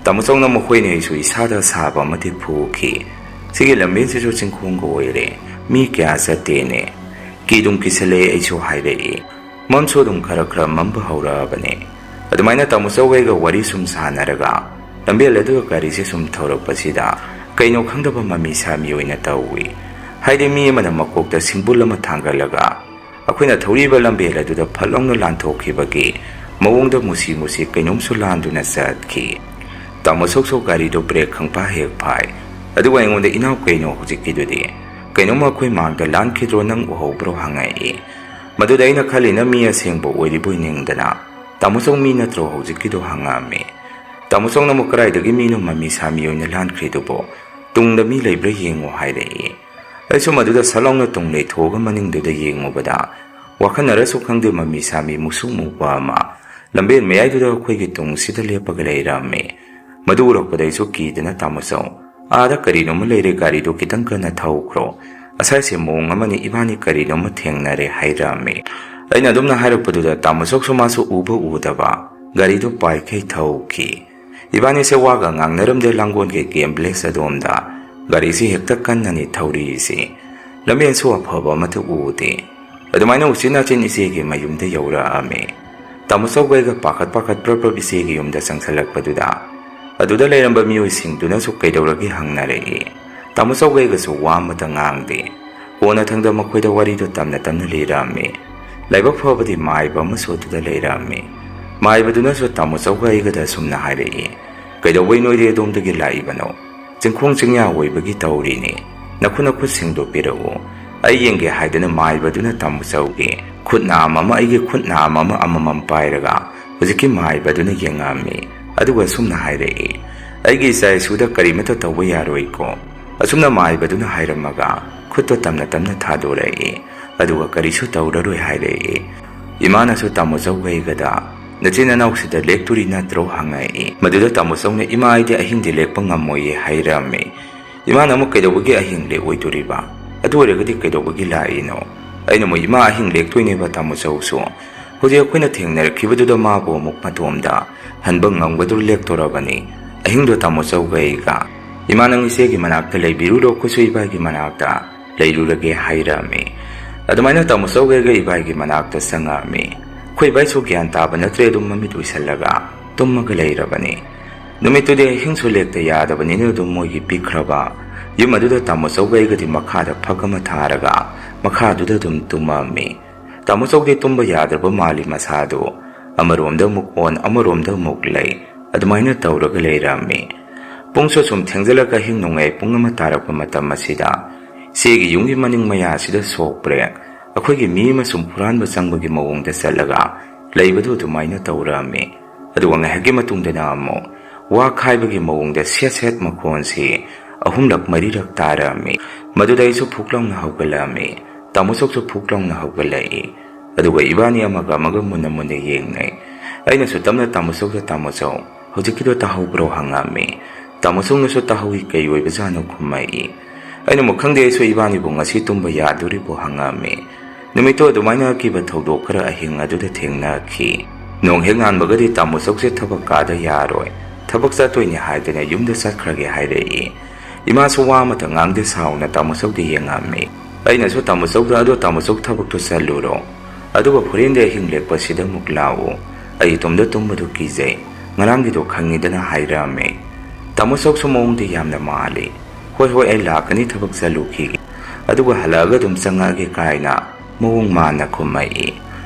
ꯇꯥꯃꯣꯆꯧꯅ ꯃꯈꯣꯏꯅ ꯑꯩꯁꯨ ꯏꯁꯥꯗ ꯑꯁꯥꯕ ꯑꯃꯗꯤ ꯐꯨꯈꯤ꯫ ꯁꯤꯒꯤ ꯂꯝꯕꯦꯟꯁꯤꯁꯨ ꯆꯤꯡꯈꯣꯡꯒ ꯑꯣꯏꯔꯦ, ꯃꯤ ꯀꯌꯥ ꯆꯠꯇꯦꯅꯦ, ꯀꯤꯗꯨꯝ ꯀꯤꯁꯜꯂꯛꯑꯦ ꯑꯩꯁꯨ ꯍꯥꯏꯔꯛꯏ꯫ ꯃꯝꯁꯨ ꯑꯗꯨꯝ ꯈꯔ ꯈꯔ ꯃꯝꯕ ꯍꯧꯔꯛꯑꯕꯅꯦ꯫ ꯑꯗꯨꯃꯥꯏꯅ ꯇꯥꯃꯣꯆꯧꯒꯩꯒ ꯋꯥꯔꯤ ꯁꯨꯝ ꯁꯥꯟꯅꯔꯒ ꯂꯝꯕꯦꯜ ꯑꯗꯨꯒ ꯒꯥꯔꯤꯁꯦ ꯁꯨꯝ ꯊꯧꯔꯛꯄꯁꯤꯗ ꯀꯩꯅꯣ ꯈꯪꯗꯕ ꯃꯃꯤ ꯁꯥꯃꯤ ꯑꯣꯏꯅ ꯇꯧꯏ꯫ ꯍꯥꯏꯗꯤ ꯃꯤ ꯑꯃꯅ ꯃꯀꯣꯛꯇ ꯁꯤꯡꯕꯨꯜ ꯑꯃ ꯊꯥꯡꯒꯠꯂꯒ ꯑꯩꯈꯣꯏꯅ ꯊꯧꯔꯤꯕ ꯂꯝꯕꯦꯜ ꯑꯗꯨꯗ ꯐꯠ ꯂꯥꯎꯅ ꯂꯥꯟꯊꯣꯛꯈꯤꯕꯒꯤ ꯃꯑꯣꯡꯗ ꯃꯨꯁꯤ ꯀꯩꯅꯣꯝꯁꯨ ꯂꯥꯟꯗꯨꯅ ꯆꯠꯈꯤ꯫ ꯇꯥꯃꯣꯆꯧꯁꯨ ꯒꯥꯔꯤꯗꯣ ꯕ꯭ꯔꯦꯛ ꯈꯪꯐꯥ ꯍꯦꯛ ꯐꯥꯏ꯫ ꯑꯗꯨꯒ ꯑꯩꯉꯣꯟꯗ, ꯏꯅꯥꯎ ꯀꯩꯅꯣ ꯍꯧꯖꯤꯛꯀꯤꯗꯨꯗꯤ, ꯀꯩꯅꯣꯝꯃ ꯑꯩꯈꯣꯏ ꯃꯥꯡꯗ ꯂꯥꯟꯈꯤꯗ꯭ꯔꯣ, ꯅꯪ ꯎꯍꯧꯕ꯭ꯔꯣ ꯍꯪꯉꯛꯏ꯫ ꯃꯗꯨꯗ ꯑꯩꯅ ꯈꯜꯂꯤꯅ ꯃꯤ ꯑꯁꯦꯡꯕ ꯑꯣꯏꯔꯤꯕꯣꯏ ꯅꯤꯡꯗꯅ, ꯇꯥꯃꯣꯆꯧ ꯃꯤ ꯅꯠꯇ꯭ꯔꯣ ꯍꯧꯖꯤꯛꯀꯤꯗꯣ ꯍꯪꯉꯛꯑꯝꯃꯤ꯫ ꯇꯥꯃꯣꯆꯧꯅ ꯑꯃꯨꯛ, ꯀꯗꯥꯏꯗꯒꯤ ꯃꯤꯅꯣ ꯃꯃꯤ ꯁꯥꯃꯤ ꯑꯣꯏꯅ ꯂꯥꯟꯈ꯭ꯔꯤꯗꯨꯕꯣ, ꯇꯨꯡꯗ ꯃꯤ ꯂꯩꯕ꯭ꯔꯥ ꯌꯦꯡꯉꯣ ꯍꯥꯏꯔꯛꯏ꯫ ꯑꯩꯁꯨ ꯃꯗꯨꯗ ꯁꯠ ꯂꯥꯎꯅ ꯇꯨꯡ ꯂꯩꯊꯣꯛꯑꯒ ꯃꯅꯤꯡꯗꯨꯗ ꯌꯦꯡꯉꯨꯕꯗ ꯋꯥꯈꯟꯅꯔꯁꯨ ꯈꯪꯗꯦ ꯃꯃꯤ ꯁꯥꯃꯤ ꯃꯨꯁꯨꯛ ꯃꯨꯕ ꯑꯃ ꯂꯝꯕꯦꯟ ꯃꯌꯥꯏꯗꯨꯗ ꯑꯩꯈꯣꯏꯒꯤ ꯇꯨꯡꯁꯤꯗ ꯂꯦꯞꯄꯒ ꯂꯩꯔꯝꯃꯤ꯫ ꯃꯗꯨ ꯎꯔꯛꯄꯗ ꯑꯩꯁꯨ ꯀꯤꯗꯅ, ꯇꯥꯃꯣꯆꯧ, ꯑꯥꯗ ꯀꯔꯤꯅꯣꯃ ꯂꯩꯔꯦ, ꯒꯥꯔꯤꯗꯣ ꯈꯤꯇꯪ ꯀꯟꯅ ꯊꯧꯈ꯭ꯔꯣ, ꯑꯁꯥꯏꯁꯦ ꯃꯑꯣꯡ ꯑꯃꯅꯤ, ꯏꯕꯥꯅꯤ ꯀꯔꯤꯅꯣꯃ ꯊꯦꯡꯅꯔꯦ ꯍꯥꯏꯔꯝꯃꯤ꯫ ꯑꯩꯅ ꯑꯗꯨꯝꯅ ꯍꯥꯏꯔꯛꯄꯗꯨꯗ ꯇꯥꯃꯣꯆꯧꯁꯨ ꯃꯥꯁꯨ ꯎꯕ ꯎꯗꯕ ꯒꯥꯔꯤꯗꯣ ꯄꯥꯏꯈꯩ ꯊꯧꯈꯤ꯫ ꯏꯕꯥꯅꯤꯁꯦ ꯋꯥꯒ ꯉꯥꯡꯅꯔꯝꯗꯦ ꯂꯥꯡꯒꯣꯜꯒꯤ ꯒꯦꯝ ꯚꯤꯂꯦꯖ ꯑꯗꯣꯝꯗ꯫ ꯒꯥꯔꯤꯁꯤ ꯍꯦꯛꯇ ꯀꯟꯅꯅꯤ ꯊꯧꯔꯤꯁꯤ, ꯂꯝꯕꯦꯟꯁꯨ ꯑꯐꯕ ꯑꯃꯠꯇ ꯎꯗꯦ꯫ ꯑꯗꯨꯃꯥꯏꯅ ꯎꯆꯤꯟ ꯅꯥꯆꯤꯟ ꯏꯆꯦꯒꯤ ꯃꯌꯨꯝꯗ ꯌꯧꯔꯛꯑꯝꯃꯤ꯫ ꯇꯥꯃꯣꯆꯧꯒꯩꯒ ꯄꯥꯈꯠ ꯄ꯭ꯔꯞ ꯏꯆꯦꯒꯤ ꯌꯨꯝꯗ ꯆꯪꯁꯜꯂꯛꯄꯗꯨꯗ ꯑꯗꯨꯗ ꯂꯩꯔꯝꯕ ꯃꯤꯑꯣꯏꯁꯤꯡꯗꯨꯅꯁꯨ ꯀꯩꯗꯧꯔꯒꯦ ꯍꯪꯅꯔꯛꯏ꯫ ꯇꯥꯃꯣꯆꯧꯒꯩꯒꯁꯨ ꯋꯥ ꯑꯃꯇ ꯉꯥꯡꯗꯦ꯫ ꯀꯣꯟꯅꯊꯪꯗ ꯃꯈꯣꯏꯗ ꯋꯥꯔꯤꯗꯣ ꯇꯝꯅ ꯂꯤꯔꯝꯃꯤ꯫ ꯂꯥꯏꯕꯛ ꯐꯕꯗꯤ ꯃꯥꯏꯕ ꯑꯃꯁꯨ ꯑꯗꯨꯗ ꯂꯩꯔꯝꯃꯤ꯫ ꯃꯥꯏꯕꯗꯨꯅꯁꯨ ꯇꯥꯃꯣꯆꯧꯒ ꯑꯩꯒꯗ ꯁꯨꯝꯅ ꯍꯥꯏꯔꯛꯏ, ꯀꯩꯗꯧꯕꯩ ꯅꯣꯏꯗꯤ ꯑꯗꯣꯝꯗꯒꯤ ꯂꯥꯛꯏꯕꯅꯣ, ꯆꯤꯡꯈꯣꯡ ꯆꯤꯡꯌꯥ ꯑꯣꯏꯕꯒꯤ ꯇꯧꯔꯤꯅꯤ, ꯅꯈꯨꯠꯁꯤꯡꯗꯣ ꯄꯤꯔꯛꯎ꯫ ꯑꯩ ꯌꯦꯡꯒꯦ ꯍꯥꯏꯗꯅ ꯃꯥꯏꯕꯗꯨꯅ ꯇꯥꯃꯣꯆꯧꯒꯤ ꯈꯨꯠꯅꯥꯝ ꯑꯃ, ꯑꯩꯒꯤ ꯈꯨꯠꯅꯥꯝ ꯑꯃ ꯑꯃꯃꯝ ꯄꯥꯏꯔꯒ ꯍꯧꯖꯤꯛꯀꯤ ꯃꯥꯏꯕꯗꯨꯅ ꯌꯦꯡꯉꯝꯃꯤ꯫ ꯑꯗꯨꯒ ꯁꯨꯝꯅ ꯍꯥꯏꯔꯛꯏ, ꯑꯩꯒꯤ ꯏꯆꯥ ꯏꯁꯨꯗ ꯀꯔꯤꯃꯠꯇ ꯇꯧꯕ ꯌꯥꯔꯣꯏꯀꯣ꯫ ꯑꯁꯨꯝꯅ ꯃꯥꯏꯕꯗꯨꯅ ꯍꯥꯏꯔꯝꯃꯒ ꯈꯨꯠꯇꯣ ꯇꯝꯅ ꯊꯥꯗꯣꯔꯛꯏ꯫ ꯑꯗꯨꯒ ꯀꯔꯤꯁꯨ ꯇꯧꯔꯔꯣꯏ ꯍꯥꯏꯔꯛꯏ꯫ ꯏꯃꯥꯅꯁꯨ ꯇꯥꯃꯣꯆꯧꯒꯩꯒꯗ, ꯅꯆꯤꯟ ꯅꯅꯥꯎꯁꯤꯗ ꯂꯦꯛꯇꯨꯔꯤ ꯅꯠꯇ꯭ꯔꯣ ꯍꯪꯉꯛꯏ꯫ ꯃꯗꯨꯗ ꯇꯥꯃꯣꯆꯧꯅ, ꯏꯃꯥ ꯑꯩꯗꯤ ꯑꯍꯤꯡꯗꯤ ꯂꯦꯛꯄ ꯉꯝꯃꯣꯏꯌꯦ ꯍꯥꯏꯔꯝꯃꯤ꯫ ꯏꯃꯥꯅ ꯑꯃꯨꯛ, ꯀꯩꯗꯧꯕꯒꯤ ꯑꯍꯤꯡ ꯂꯦꯛꯑꯣꯏꯗꯣꯔꯤꯕ, ꯑꯗꯨ ꯑꯣꯏꯔꯒꯗꯤ ꯀꯩꯗꯧꯕꯒꯤ ꯂꯥꯛꯏꯅꯣ? ꯑꯩꯅ ꯑꯃꯨꯛ, ꯏꯃꯥ ꯑꯍꯤꯡ ꯂꯦꯛꯇꯣꯏꯅꯦꯕ ꯇꯥꯃꯣꯆꯧꯁꯨ, ꯍꯧꯖꯤꯛ ꯑꯩꯈꯣꯏꯅ ꯊꯦꯡꯅꯔꯛꯈꯤꯕꯗꯨꯗ ꯃꯥꯕꯨ ꯑꯃꯨꯛ ꯃꯇꯣꯝꯗ ꯍꯟꯕ ꯉꯝꯒꯗ꯭ꯔꯣ, ꯂꯦꯛꯇꯣꯔꯕꯅꯤ ꯑꯍꯤꯡꯗꯣ ꯇꯥꯃꯣꯆꯧꯒꯩꯒ꯫ ꯏꯃꯥ ꯅꯪ ꯏꯆꯦꯒꯤ ꯃꯅꯥꯛꯇ ꯂꯩꯕꯤꯔꯨꯔꯣ, ꯑꯩꯈꯣꯏꯁꯨ ꯏꯕꯥꯏꯒꯤ ꯃꯅꯥꯛꯇ ꯂꯩꯔꯨꯔꯒꯦ ꯍꯥꯏꯔꯝꯃꯤ꯫ ꯑꯗꯨꯃꯥꯏꯅ ꯇꯥꯃꯣꯆꯧꯒꯩꯒ ꯏꯕꯥꯏꯒꯤ ꯃꯅꯥꯛꯇ ꯆꯪꯉꯛꯑꯝꯃꯤ꯫ ꯑꯩꯈꯣꯏ ꯏꯕꯥꯏꯁꯨ ꯒ꯭ꯌꯥꯟ ꯇꯥꯕ ꯅꯠꯇ꯭ꯔꯦ, ꯑꯗꯨꯝ ꯃꯃꯤꯠ ꯎꯏꯁꯜꯂꯒ ꯇꯨꯝꯃꯒ ꯂꯩꯔꯕꯅꯤ꯫ ꯅꯨꯃꯤꯠꯇꯨꯗꯤ ꯑꯍꯤꯡꯁꯨ ꯂꯦꯛꯇ ꯌꯥꯗꯕꯅꯤꯅ ꯑꯗꯨꯝ ꯃꯣꯏꯒꯤ ꯄꯤꯛꯈ꯭ꯔꯕ ꯌꯨꯝ ꯑꯗꯨꯗ ꯇꯥꯃꯣꯆꯧꯒꯩꯒꯗꯤ ꯃꯈꯥꯗ ꯐꯛ ꯑꯃ ꯊꯥꯔꯒ ꯃꯈꯥꯗꯨꯗ ꯑꯗꯨꯝ ꯇꯨꯝꯃꯝꯃꯤ꯫ ꯇꯥꯃꯣꯆꯧꯗꯤ ꯇꯨꯝꯕ ꯌꯥꯗ꯭ꯔꯕ ꯃꯥꯜꯂꯤ ꯃꯁꯥꯗꯣ, ꯑꯃꯔꯣꯝꯗ ꯑꯃꯨꯛ ꯑꯣꯟ ꯑꯃꯔꯣꯝꯗ ꯑꯃꯨꯛ ꯂꯩ, ꯑꯗꯨꯃꯥꯏꯅ ꯇꯧꯔꯒ ꯂꯩꯔꯝꯃꯤ꯫ ꯄꯨꯡꯁꯨ ꯁꯨꯝ ꯊꯦꯡꯖꯤꯜꯂꯒ ꯑꯍꯤꯡ ꯅꯣꯡꯌꯥꯏ ꯄꯨꯡ 1 ꯇꯥꯔꯛꯄ ꯃꯇꯝ ꯑꯁꯤꯗ ꯏꯆꯦꯒꯤ ꯌꯨꯝꯒꯤ ꯃꯅꯤꯡ ꯃꯌꯥꯁꯤꯗ ꯁꯣꯛ ꯕ꯭ꯔꯦꯛ, ꯑꯩꯈꯣꯏꯒꯤ ꯃꯤ ꯑꯃ ꯁꯨꯝ ꯍꯨꯔꯥꯟꯕ ꯆꯪꯕꯒꯤ ꯃꯑꯣꯡꯗ ꯆꯠꯂꯒ ꯂꯩꯕꯗꯨ ꯑꯗꯨꯃꯥꯏꯅ ꯇꯧꯔꯝꯃꯤ꯫ ꯑꯗꯨꯒ ꯉꯥꯏꯍꯥꯛꯀꯤ ꯃꯇꯨꯡꯗꯅ ꯑꯃꯨꯛ ꯋꯥ ꯈꯥꯏꯕꯒꯤ ꯃꯑꯣꯡꯗ ꯁꯦꯠ ꯃꯈꯣꯟꯁꯤ 3-4ꯔꯛ ꯇꯥꯔꯝꯃꯤ꯫ ꯃꯗꯨꯗ ꯑꯩꯁꯨ ꯐꯨꯛ ꯂꯥꯎꯅ ꯍꯧꯒꯠꯂꯛꯑꯝꯃꯤ꯫ ꯇꯥꯃꯣꯆꯧꯁꯨ ꯐꯨꯛ ꯂꯥꯎꯅ ꯍꯧꯒꯠꯂꯛꯏ꯫ ꯑꯗꯨꯒ ꯏꯕꯥꯅꯤ ꯑꯃꯒ ꯃꯨꯟꯅ ꯌꯦꯡꯅꯩ꯫ ꯑꯩꯅꯁꯨ ꯇꯞꯅ ꯇꯥꯃꯣꯆꯧꯗ ꯇꯥꯃꯣꯆꯧ ꯍꯧꯖꯤꯛꯀꯤꯗꯣ ꯇꯥꯍꯧꯕ꯭ꯔꯣ ꯍꯪꯉꯝꯃꯤ꯫ ꯇꯥꯃꯣꯆꯧꯅꯁꯨ ꯇꯥꯍꯧꯏ ꯀꯩ ꯑꯣꯏꯕꯖꯥꯠꯅꯣ ꯈꯨꯝꯃꯛꯏ꯫ ꯑꯩꯅ ꯑꯃꯨꯛ ꯈꯪꯗꯦ ꯑꯩꯁꯨ ꯏꯕꯥꯅꯤꯕꯨ ꯉꯁꯤ ꯇꯨꯝꯕ ꯌꯥꯗꯣꯔꯤꯕꯣ ꯍꯪꯉꯝꯃꯤ꯫ ꯅꯨꯃꯤꯠꯇꯣ ꯑꯗꯨꯃꯥꯏꯅ ꯑꯀꯤꯕ ꯊꯧꯗꯣꯛ ꯈꯔ ꯑꯍꯤꯡ ꯑꯗꯨꯗ ꯊꯦꯡꯅꯈꯤ꯫ ꯅꯣꯡ ꯍꯦꯛ ꯉꯥꯟꯕꯒꯗꯤ ꯇꯥꯃꯣꯆꯧꯁꯦ ꯊꯕꯛ ꯀꯥꯗ ꯌꯥꯔꯣꯏ, ꯊꯕꯛ ꯆꯠꯇꯣꯏꯅꯤ ꯍꯥꯏꯗꯅ ꯌꯨꯝꯗ ꯆꯠꯈ꯭ꯔꯒꯦ ꯍꯥꯏꯔꯛꯏ꯫ ꯏꯃꯥꯁꯨ ꯋꯥ ꯑꯃꯇ ꯉꯥꯡꯗꯦ ꯁꯥꯎꯅ ꯇꯥꯃꯣꯆꯧꯗ ꯌꯦꯡꯉꯝꯃꯤ꯫ ꯑꯩꯅꯁꯨ ꯇꯥꯃꯣꯆꯧꯗ ꯑꯗꯣ ꯇꯥꯃꯣꯆꯧ ꯊꯕꯛꯇꯨ ꯆꯠꯂꯨꯔꯣ, ꯑꯗꯨꯒ ꯍꯣꯔꯦꯟꯗꯤ ꯑꯍꯤꯡ ꯂꯦꯛꯄꯁꯤꯗ ꯑꯃꯨꯛ ꯂꯥꯛꯎ, ꯑꯩ ꯏꯇꯣꯝꯗ ꯇꯨꯝꯕꯗꯨ ꯀꯤꯖꯩ, ꯉꯔꯥꯡꯒꯤꯗꯣ ꯈꯪꯉꯤꯗꯅ ꯍꯥꯏꯔꯝꯃꯤ꯫ ꯇꯥꯃꯣꯆꯧꯁꯨ ꯃꯑꯣꯡꯗꯤ ꯌꯥꯝꯅ ꯃꯥꯜꯂꯤ꯫ ꯍꯣꯏ ꯑꯩ ꯂꯥꯛꯀꯅꯤ, ꯊꯕꯛ ꯆꯠꯂꯨꯈꯤꯒꯦ, ꯑꯗꯨꯒ ꯍꯜꯂꯛꯑꯒ ꯑꯗꯨꯝ ꯆꯪꯉꯛꯑꯒꯦ ꯀꯥꯏꯅ ꯃꯑꯣꯡ ꯃꯥꯟꯅ ꯈꯨꯝꯃꯛꯏ꯫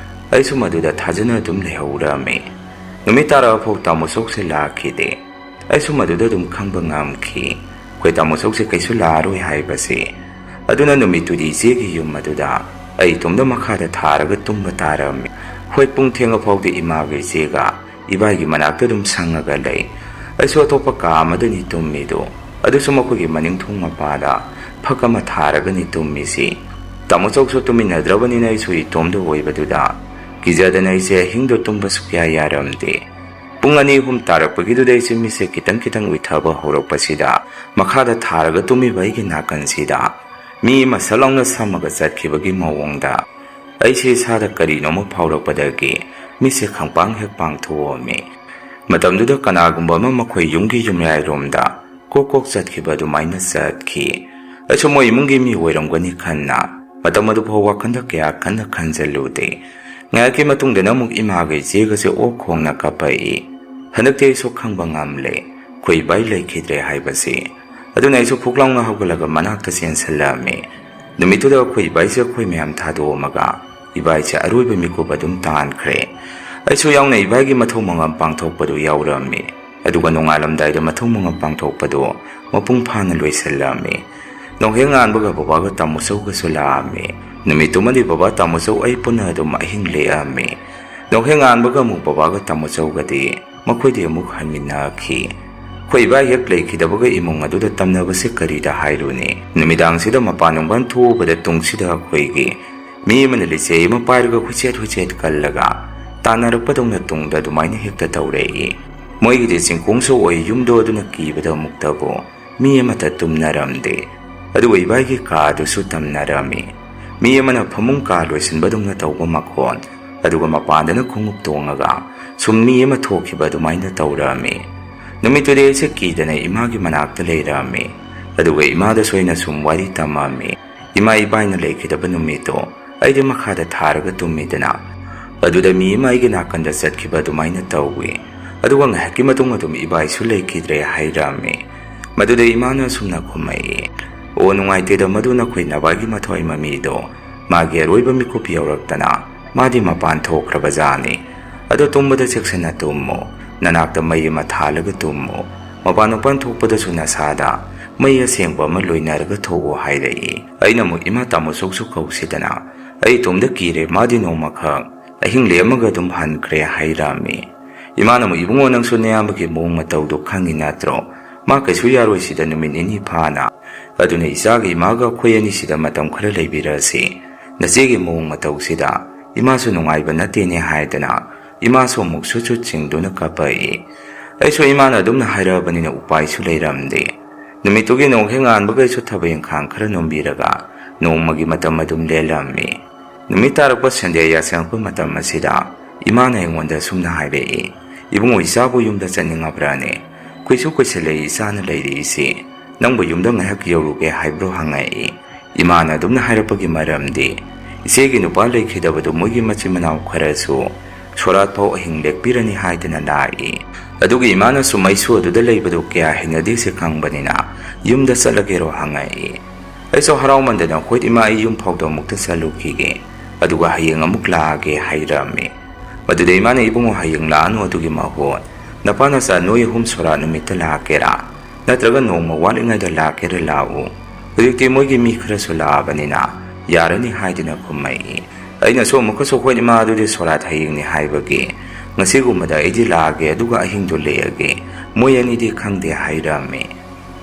ꯑꯩꯁꯨ ꯃꯗꯨꯗ ꯊꯥꯖꯅ ꯑꯗꯨꯝ ꯂꯩꯍꯧꯔꯝꯃꯤ꯫ ꯅꯨꯃꯤꯠ ꯇꯥꯔꯛꯑꯐꯥꯎ ꯇꯥꯃꯣꯆꯧꯁꯦ ꯂꯥꯛꯈꯤꯗꯦ꯫ ꯑꯩꯁꯨ ꯃꯗꯨꯗ ꯑꯗꯨꯝ ꯈꯪꯕ ꯉꯝꯈꯤ ꯑꯩꯈꯣꯏ ꯇꯥꯃꯣꯆꯧꯁꯦ ꯀꯩꯁꯨ ꯂꯥꯛꯑꯔꯣꯏ ꯍꯥꯏꯕꯁꯦ꯫ ꯑꯗꯨꯅ ꯅꯨꯃꯤꯠꯇꯨꯗꯤ ꯏꯆꯦꯒꯤ ꯌꯨꯝ ꯑꯗꯨꯗ ꯑꯩ ꯏꯇꯣꯝꯗ ꯃꯈꯥꯗ ꯊꯥꯔꯒ ꯇꯨꯝꯕ ꯇꯥꯔꯝꯃꯤ꯫ ꯍꯣꯏ ꯄꯨꯡ ꯊꯦꯡꯉꯐꯥꯎꯗꯤ ꯏꯃꯥꯒ ꯏꯆꯦꯒ ꯏꯕꯥꯏꯒꯤ ꯃꯅꯥꯛꯇ ꯑꯗꯨꯝ ꯁꯪꯉꯒ ꯂꯩ꯫ ꯑꯩꯁꯨ ꯑꯇꯣꯞꯄ ꯀꯥ ꯑꯃꯗꯅꯤ ꯇꯨꯝꯃꯤꯗꯣ, ꯑꯗꯨꯁꯨ ꯃꯈꯣꯏꯒꯤ ꯃꯅꯤꯡꯊꯣꯡ ꯃꯄꯥꯗ ꯐꯛ ꯑꯃ ꯊꯥꯔꯒꯅꯤ ꯇꯨꯝꯃꯤꯁꯤ꯫ ꯇꯥꯃꯣꯆꯧꯁꯨ ꯇꯨꯝꯃꯤꯟꯅꯗ꯭ꯔꯕꯅꯤನ ꯑꯩꯁꯨ ꯏꯇꯣꯝꯗ ꯑꯣꯏꯕꯗꯨꯗ ꯀꯤꯖꯗꯅ ꯑꯩꯁꯦ ꯑꯍꯤꯡꯗꯣ ꯇꯨꯝꯕ ꯁꯨꯛꯌꯥ ꯌꯥꯔꯝꯗꯦ꯫ ꯄꯨꯡ 2-3 ꯇꯥꯔꯛꯄꯒꯤꯗꯨꯗ ꯑꯩꯁꯦ ꯃꯤꯠꯁꯦ ꯈꯤꯇꯪ ꯎꯏꯊꯕ ꯍꯧꯔꯛꯄꯁꯤꯗ ꯃꯈꯥꯗ ꯊꯥꯔꯒ ꯇꯨꯝꯃꯤꯕ ꯑꯩꯒꯤ ꯅꯥꯀꯟꯁꯤꯗ ꯃꯤ ꯑꯃ ꯁꯠ ꯂꯥꯎꯅ ꯁꯝꯃꯒ ꯆꯠꯈꯤꯕꯒꯤ ꯃꯑꯣꯡꯗ ꯑꯩꯁꯦ ꯏꯁꯥꯗ ꯀꯔꯤꯅꯣꯃ ꯐꯥꯎꯔꯛꯄꯗꯒꯤ ꯃꯤꯠꯁꯦ ꯈꯪꯄꯥꯡ ꯍꯦꯛ ꯄꯥꯡꯊꯣꯛꯑꯝꯃꯤ꯫ ꯃꯇꯝꯗꯨꯗ ꯀꯅꯥꯒꯨꯝꯕ ꯑꯃ ꯃꯈꯣꯏ ꯌꯨꯝꯒꯤ ꯌꯨꯝꯌꯥꯏꯔꯣꯝꯗ ꯀꯣꯛ ꯆꯠꯈꯤꯕ ꯑꯗꯨꯃꯥꯏꯅ ꯆꯠꯈꯤ꯫ ꯑꯩꯁꯨ ꯃꯣꯏ ꯏꯃꯨꯡꯒꯤ ꯃꯤ ꯑꯣꯏꯔꯝꯒꯅꯤ ꯈꯟꯅ ꯃꯇꯝ ꯑꯗꯨꯐꯥꯎ ꯋꯥꯈꯟꯗ ꯀꯌꯥ ꯀꯟꯅ ꯈꯟꯖꯜꯂꯨꯗꯦ꯫ ꯉꯥꯏꯍꯥꯛꯀꯤ ꯃꯇꯨꯡꯗꯅ ꯑꯃꯨꯛ ꯏꯃꯥꯒ ꯏꯆꯦꯒꯁꯦ ꯑꯣꯛ ꯈꯣꯡꯅ ꯀꯞꯄꯛꯏ꯫ ꯍꯟꯗꯛꯇꯤ ꯑꯩꯁꯨ ꯈꯪꯕ ꯉꯝꯂꯦ ꯑꯩꯈꯣꯏ ꯏꯕꯥꯏ ꯂꯩꯈꯤꯗ꯭ꯔꯦ ꯍꯥꯏꯕꯁꯤ꯫ ꯑꯗꯨꯅ ꯑꯩꯁꯨ ꯐꯨꯛ ꯂꯥꯎꯅ ꯍꯧꯒꯠꯂꯒ ꯃꯅꯥꯛꯇ ꯆꯦꯟꯁꯤꯜꯂꯝꯃꯤ꯫ ꯅꯨꯃꯤꯠꯇꯨꯗ ꯑꯩꯈꯣꯏ ꯏꯕꯥꯏꯁꯦ ꯑꯩꯈꯣꯏ ꯃꯌꯥꯝ ꯊꯥꯗꯣꯛꯑꯝꯃꯒ ꯏꯕꯥꯏꯁꯦ ꯑꯔꯣꯏꯕ ꯃꯤꯀꯨꯞ ꯑꯗꯨꯝ ꯇꯥꯟꯈ꯭ꯔꯦ꯫ ꯑꯩꯁꯨ ꯌꯥꯎꯅ ꯏꯕꯥꯏꯒꯤ ꯃꯊꯧ ꯃꯉꯝ ꯄꯥꯡꯊꯣꯛꯄꯗꯨ ꯌꯥꯎꯔꯝꯃꯤ꯫ ꯑꯗꯨꯒ ꯅꯣꯡꯉꯥꯜꯂꯝꯗꯥꯏꯗ ꯃꯊꯧ ꯃꯉꯝ ꯄꯥꯡꯊꯣꯛꯄꯗꯨ ꯃꯄꯨꯡ ꯐꯥꯅ ꯂꯣꯏꯁꯤꯜꯂꯝꯃꯤ꯫ ꯅꯣꯡꯍꯦꯛ ꯉꯥꯟꯕꯒ ꯕꯕꯥꯒ ꯇꯥꯃꯣꯆꯧꯒꯁꯨ ꯂꯥꯛꯑꯝꯃꯤ꯫ ꯅꯨꯃꯤꯠꯇꯨꯃꯗꯤ ꯕꯕꯥ ꯇꯥꯃꯣꯆꯧ ꯑꯩ ꯄꯨꯟꯅ ꯑꯗꯨꯝ ꯑꯍꯤꯡ ꯂꯦꯛꯑꯝꯃꯤ꯫ ꯅꯣꯡꯍꯦꯛ ꯉꯥꯟꯕꯒ ꯑꯃꯨꯛ ꯕꯕꯥꯒ ꯇꯥꯃꯣꯆꯧꯒꯗꯤ ꯃꯈꯣꯏꯗꯤ ꯑꯃꯨꯛ ꯍꯟꯃꯤꯟꯅꯈꯤ꯫ ꯑꯩꯈꯣꯏ ꯏꯕꯥꯏ ꯍꯦꯛ ꯂꯩꯈꯤꯗꯕꯒ ꯏꯃꯨꯡ ꯑꯗꯨꯗ ꯇꯝꯅꯕꯁꯦ ꯀꯔꯤꯗ ꯍꯥꯏꯔꯨꯅꯤ꯫ ꯅꯨꯃꯤꯗꯥꯡꯁꯤꯗ ꯃꯄꯥꯟ ꯅꯨꯡꯕꯥꯟ ꯊꯣꯛꯎꯕꯗ ꯇꯨꯡꯁꯤꯗ ꯑꯩꯈꯣꯏꯒꯤ ꯃꯤ ꯑꯃꯅ ꯂꯤꯆꯩ ꯑꯃ ꯄꯥꯏꯔꯒ ꯍꯨꯏꯆꯦꯠ ꯀꯜꯂꯒ ꯇꯥꯟꯅꯔꯛꯄꯗꯧꯅ ꯇꯨꯡꯗ ꯑꯗꯨꯃꯥꯏꯅ ꯍꯦꯛꯇ ꯇꯧꯔꯛꯏ꯫ ꯃꯣꯏꯒꯤꯗꯤ ꯆꯤꯡꯈꯣꯡꯁꯨ ꯑꯣꯏ ꯌꯨꯝꯗꯣ, ꯑꯗꯨꯅ ꯀꯤꯕꯗ ꯑꯃꯨꯛꯇꯕꯨ ꯃꯤ ꯑꯃꯠꯇ ꯇꯨꯝꯅꯔꯝꯗꯦ꯫ ꯑꯗꯨꯒ ꯏꯕꯥꯏꯒꯤ ꯀꯥꯗꯨꯁꯨ ꯇꯝꯅꯔꯝꯃꯤ꯫ ꯃꯤ ꯑꯃꯅ ꯐꯃꯨꯡ ꯀꯥ ꯂꯣꯏꯁꯤꯟꯕꯗꯧꯅ ꯇꯧꯕ ꯃꯈꯣꯟ, ꯑꯗꯨꯒ ꯃꯄꯥꯟꯗꯅ ꯈꯣꯡꯎꯞ ꯇꯣꯡꯉꯒ ꯁꯨꯝ ꯃꯤ ꯑꯃ ꯊꯣꯛꯈꯤꯕ ꯑꯗꯨꯃꯥꯏꯅ ꯇꯧꯔꯝꯃꯤ꯫ ꯅꯨꯃꯤꯠꯇꯨꯗꯤ ꯑꯩꯁꯦ ꯀꯤꯗꯅ ꯏꯃꯥꯒꯤ ꯃꯅꯥꯛꯇ ꯂꯩꯔꯝꯃꯤ꯫ ꯑꯗꯨꯒ ꯏꯃꯥꯗꯁꯨ ꯑꯩꯅ ꯁꯨꯝ ꯋꯥꯔꯤ ꯇꯝꯃꯝꯃꯤ꯫ ꯏꯃꯥ ꯏꯕꯥꯏꯅ ꯂꯩꯈꯤꯗꯕ ꯅꯨꯃꯤꯠꯇꯣ ꯑꯩꯗꯤ ꯃꯈꯥꯗ ꯊꯥꯔꯒ ꯇꯨꯝꯃꯤꯗꯅ ꯑꯗꯨꯗ ꯃꯤ ꯑꯃ ꯑꯩꯒꯤ ꯅꯥꯀꯟꯗ ꯆꯠꯈꯤꯕ ꯑꯗꯨꯃꯥꯏꯅ ꯇꯧꯏ꯫ ꯑꯗꯨꯒ ꯉꯥꯏꯍꯥꯛꯀꯤ ꯃꯇꯨꯡ ꯑꯗꯨꯝ ꯏꯕꯥꯏꯁꯨ ꯂꯩꯈꯤꯗ꯭ꯔꯦ ꯍꯥꯏꯔꯝꯃꯤ꯫ ꯃꯗꯨꯗ ꯏꯃꯥꯅ ꯁꯨꯝꯅ ꯈꯨꯝꯃꯛꯏ, ꯑꯣ ꯅꯨꯡꯉꯥꯏꯇꯦꯗ ꯃꯗꯨ ꯅꯈꯣꯏ ꯅꯕꯥꯏꯒꯤ ꯃꯊꯋꯥꯏ ꯃꯃꯤꯗꯣ ꯃꯥꯒꯤ ꯑꯔꯣꯏꯕ ꯃꯤꯀꯨꯞ ꯌꯧꯔꯛꯇꯅ ꯃꯥꯗꯤ ꯃꯄꯥꯟ ꯊꯣꯛꯈ꯭ꯔꯕꯖꯥꯠꯅꯤ꯫ ꯑꯗꯣ ꯇꯨꯝꯕꯗ ꯆꯦꯛꯁꯤꯟꯅ ꯇꯨꯝꯃꯨ, ꯅꯅꯥꯛꯇ ꯃꯩ ꯑꯃ ꯊꯥꯜꯂꯒ ꯇꯨꯝꯃꯨ, ꯃꯄꯥꯟ ꯊꯣꯛꯄꯗꯁꯨ ꯅꯁꯥꯗ ꯃꯩ ꯑꯁꯦꯡꯕ ꯑꯃ ꯂꯣꯏꯅꯔꯒ ꯊꯣꯛꯎ ꯍꯥꯏꯔꯛꯏ꯫ ꯑꯩꯅ ꯑꯃꯨꯛ ꯏꯃꯥ ꯇꯥꯃꯣꯆꯧꯁꯨ ꯀꯧꯁꯤꯗꯅ ꯑꯩ ꯏꯇꯣꯝꯗ ꯀꯤꯔꯦ, ꯃꯥꯗꯤ ꯅꯣꯡꯃꯈꯛ ꯑꯍꯤꯡ ꯂꯦꯛꯑꯝꯃꯒ ꯑꯗꯨꯝ ꯍꯟꯈ꯭ꯔꯦ ꯍꯥꯏꯔꯝꯃꯤ꯫ ꯏꯃꯥꯅ ꯑꯃꯨꯛ ꯏꯕꯨꯡꯉꯣ ꯅꯪꯁꯨ ꯅꯌꯥꯝꯕꯒꯤ ꯃꯑꯣꯡ ꯃꯇꯧꯗꯣ ꯈꯪꯉꯤ ꯅꯠꯇ꯭ꯔꯣ, ꯃꯥ ꯀꯩꯁꯨ ꯌꯥꯔꯣꯏ ꯁꯤꯗ ꯅꯨꯃꯤꯠ 2 ꯐꯥꯅ, ꯑꯗꯨꯅ ꯏꯆꯥꯒ ꯏꯃꯥꯒ ꯑꯩꯈꯣꯏ ꯑꯅꯤꯁꯤꯗ ꯃꯇꯝ ꯈꯔ ꯂꯩꯕꯤꯔꯁꯤ꯫ ꯅꯆꯦꯒꯤ ꯃꯑꯣꯡ ꯃꯇꯧꯁꯤꯗ ꯏꯃꯥꯁꯨ ꯅꯨꯡꯉꯥꯏꯕ ꯅꯠꯇꯦꯅꯦ ꯍꯥꯏꯗꯅ ꯏꯃꯥꯁꯨ ꯑꯃꯨꯛ ꯁꯨꯠ ꯆꯤꯡꯗꯨꯅ ꯀꯞꯄꯛꯏ꯫ ꯑꯩꯁꯨ ꯏꯃꯥꯅ ꯑꯗꯨꯝꯅ ꯍꯥꯏꯔꯛꯑꯕꯅꯤꯅ ꯎꯄꯥꯏꯁꯨ ꯂꯩꯔꯝꯗꯦ꯫ ꯅꯨꯃꯤꯠꯇꯨꯒꯤ ꯅꯣꯡꯍꯦꯛ ꯉꯥꯟꯕꯒ ꯑꯩꯁꯨ ꯊꯕꯛ ꯏꯪꯈꯥꯡ ꯈꯔ ꯅꯣꯝꯕꯤꯔꯒ ꯅꯣꯡꯃꯒꯤ ꯃꯇꯝ ꯑꯗꯨꯝ ꯂꯦꯜꯂꯝꯃꯤ꯫ ꯅꯨꯃꯤꯠ ꯇꯥꯔꯛꯄ ꯁꯟꯗꯦ ꯌꯥꯆꯪꯉꯛꯄ ꯃꯇꯝ ꯑꯁꯤꯗ ꯏꯃꯥꯅ ꯑꯩꯉꯣꯟꯗ ꯁꯨꯝꯅ ꯍꯥꯏꯔꯛꯏ, ꯏꯕꯨꯡꯉꯣ ꯏꯆꯥꯕꯨ ꯌꯨꯝꯗ ꯆꯠꯅꯤꯡꯉꯕ꯭ꯔꯥꯅꯦ, ꯀꯨꯏꯁꯨ ꯀꯨꯏꯁꯤꯜꯂꯛꯏ ꯏꯆꯥꯅ ꯂꯩꯔꯛꯏꯁꯤ, ꯅꯪꯕꯨ ꯌꯨꯝꯗ ꯉꯥꯏꯍꯥꯛ ꯌꯧꯔꯨꯒꯦ ꯍꯥꯏꯕ꯭ꯔꯣ ꯍꯪꯉꯛꯏ꯫ ꯏꯃꯥꯅ ꯑꯗꯨꯝꯅ ꯍꯥꯏꯔꯛꯄꯒꯤ ꯃꯔꯝꯗꯤ ꯏꯆꯦꯒꯤ ꯅꯨꯄꯥ ꯂꯩꯈꯤꯗꯕꯗꯨ ꯃꯣꯏꯒꯤ ꯃꯆꯤꯟ ꯃꯅꯥꯎ ꯈꯔꯁꯨ ꯁꯣꯔꯥꯠ ꯐꯥꯎ ꯑꯍꯤꯡ ꯂꯦꯛꯄꯤꯔꯅꯤ ꯍꯥꯏꯗꯅ ꯂꯥꯛꯏ꯫ ꯑꯗꯨꯒ ꯏꯃꯥꯅꯁꯨ ꯃꯩꯁꯨ ꯑꯗꯨꯗ ꯂꯩꯕꯗꯨ ꯀꯌꯥ ꯍꯩꯅꯗꯦꯁꯦ ꯈꯪꯕꯅꯤꯅ ꯌꯨꯝꯗ ꯆꯠꯂꯒꯦꯔꯣ ꯍꯪꯉꯛꯏ꯫ ꯑꯩꯁꯨ ꯍꯔꯥꯎꯃꯟꯗꯅ ꯍꯣꯏ ꯏꯃꯥ ꯑꯩ ꯌꯨꯝ ꯐꯥꯎꯗ ꯑꯃꯨꯛꯇ ꯆꯠꯂꯨꯈꯤꯒꯦ, ꯑꯗꯨꯒ ꯍꯌꯦꯡ ꯑꯃꯨꯛ ꯂꯥꯛꯑꯒꯦ ꯍꯥꯏꯔꯝꯃꯤ꯫ ꯃꯗꯨꯗ ꯏꯃꯥꯅ ꯏꯕꯨꯡꯉꯣ ꯍꯌꯦꯡ ꯂꯥꯛꯑꯅꯨ, ꯑꯗꯨꯒꯤ ꯃꯍꯨꯠ ꯅꯄꯥ ꯅꯆꯥ ꯅꯣꯏ 3 ꯁꯣꯔꯥꯠ ꯅꯨꯃꯤꯠꯇ ꯂꯥꯛꯀꯦꯔꯥ, ꯅꯠꯇ꯭ꯔꯒ ꯅꯣꯡꯃ ꯋꯥꯠꯂꯤꯉꯩꯗ ꯂꯥꯛꯀꯦꯔꯥ ꯂꯥꯛꯎ, ꯍꯧꯖꯤꯛꯇꯤ ꯃꯣꯏꯒꯤ ꯃꯤ ꯈꯔꯁꯨ ꯂꯥꯛꯑꯕꯅꯤꯅ ꯌꯥꯔꯅꯤ ꯍꯥꯏꯗꯅ ꯈꯨꯝꯃꯛꯏ꯫ ꯑꯩꯅꯁꯨ ꯑꯃꯨꯛꯀꯁꯨ ꯍꯣꯏ ꯏꯃꯥ ꯑꯗꯨꯗꯤ ꯁꯣꯔꯥꯠ ꯍꯌꯦꯡꯅꯤ ꯍꯥꯏꯕꯒꯤ ꯉꯁꯤꯒꯨꯝꯕꯗ ꯑꯩꯗꯤ ꯂꯥꯛꯑꯒꯦ ꯑꯗꯨꯒ ꯑꯍꯤꯡꯗꯨ ꯂꯦꯛꯑꯒꯦ, ꯃꯣꯏ ꯑꯅꯤꯗꯤ ꯈꯪꯗꯦ ꯍꯥꯏꯔꯝꯃꯤ꯫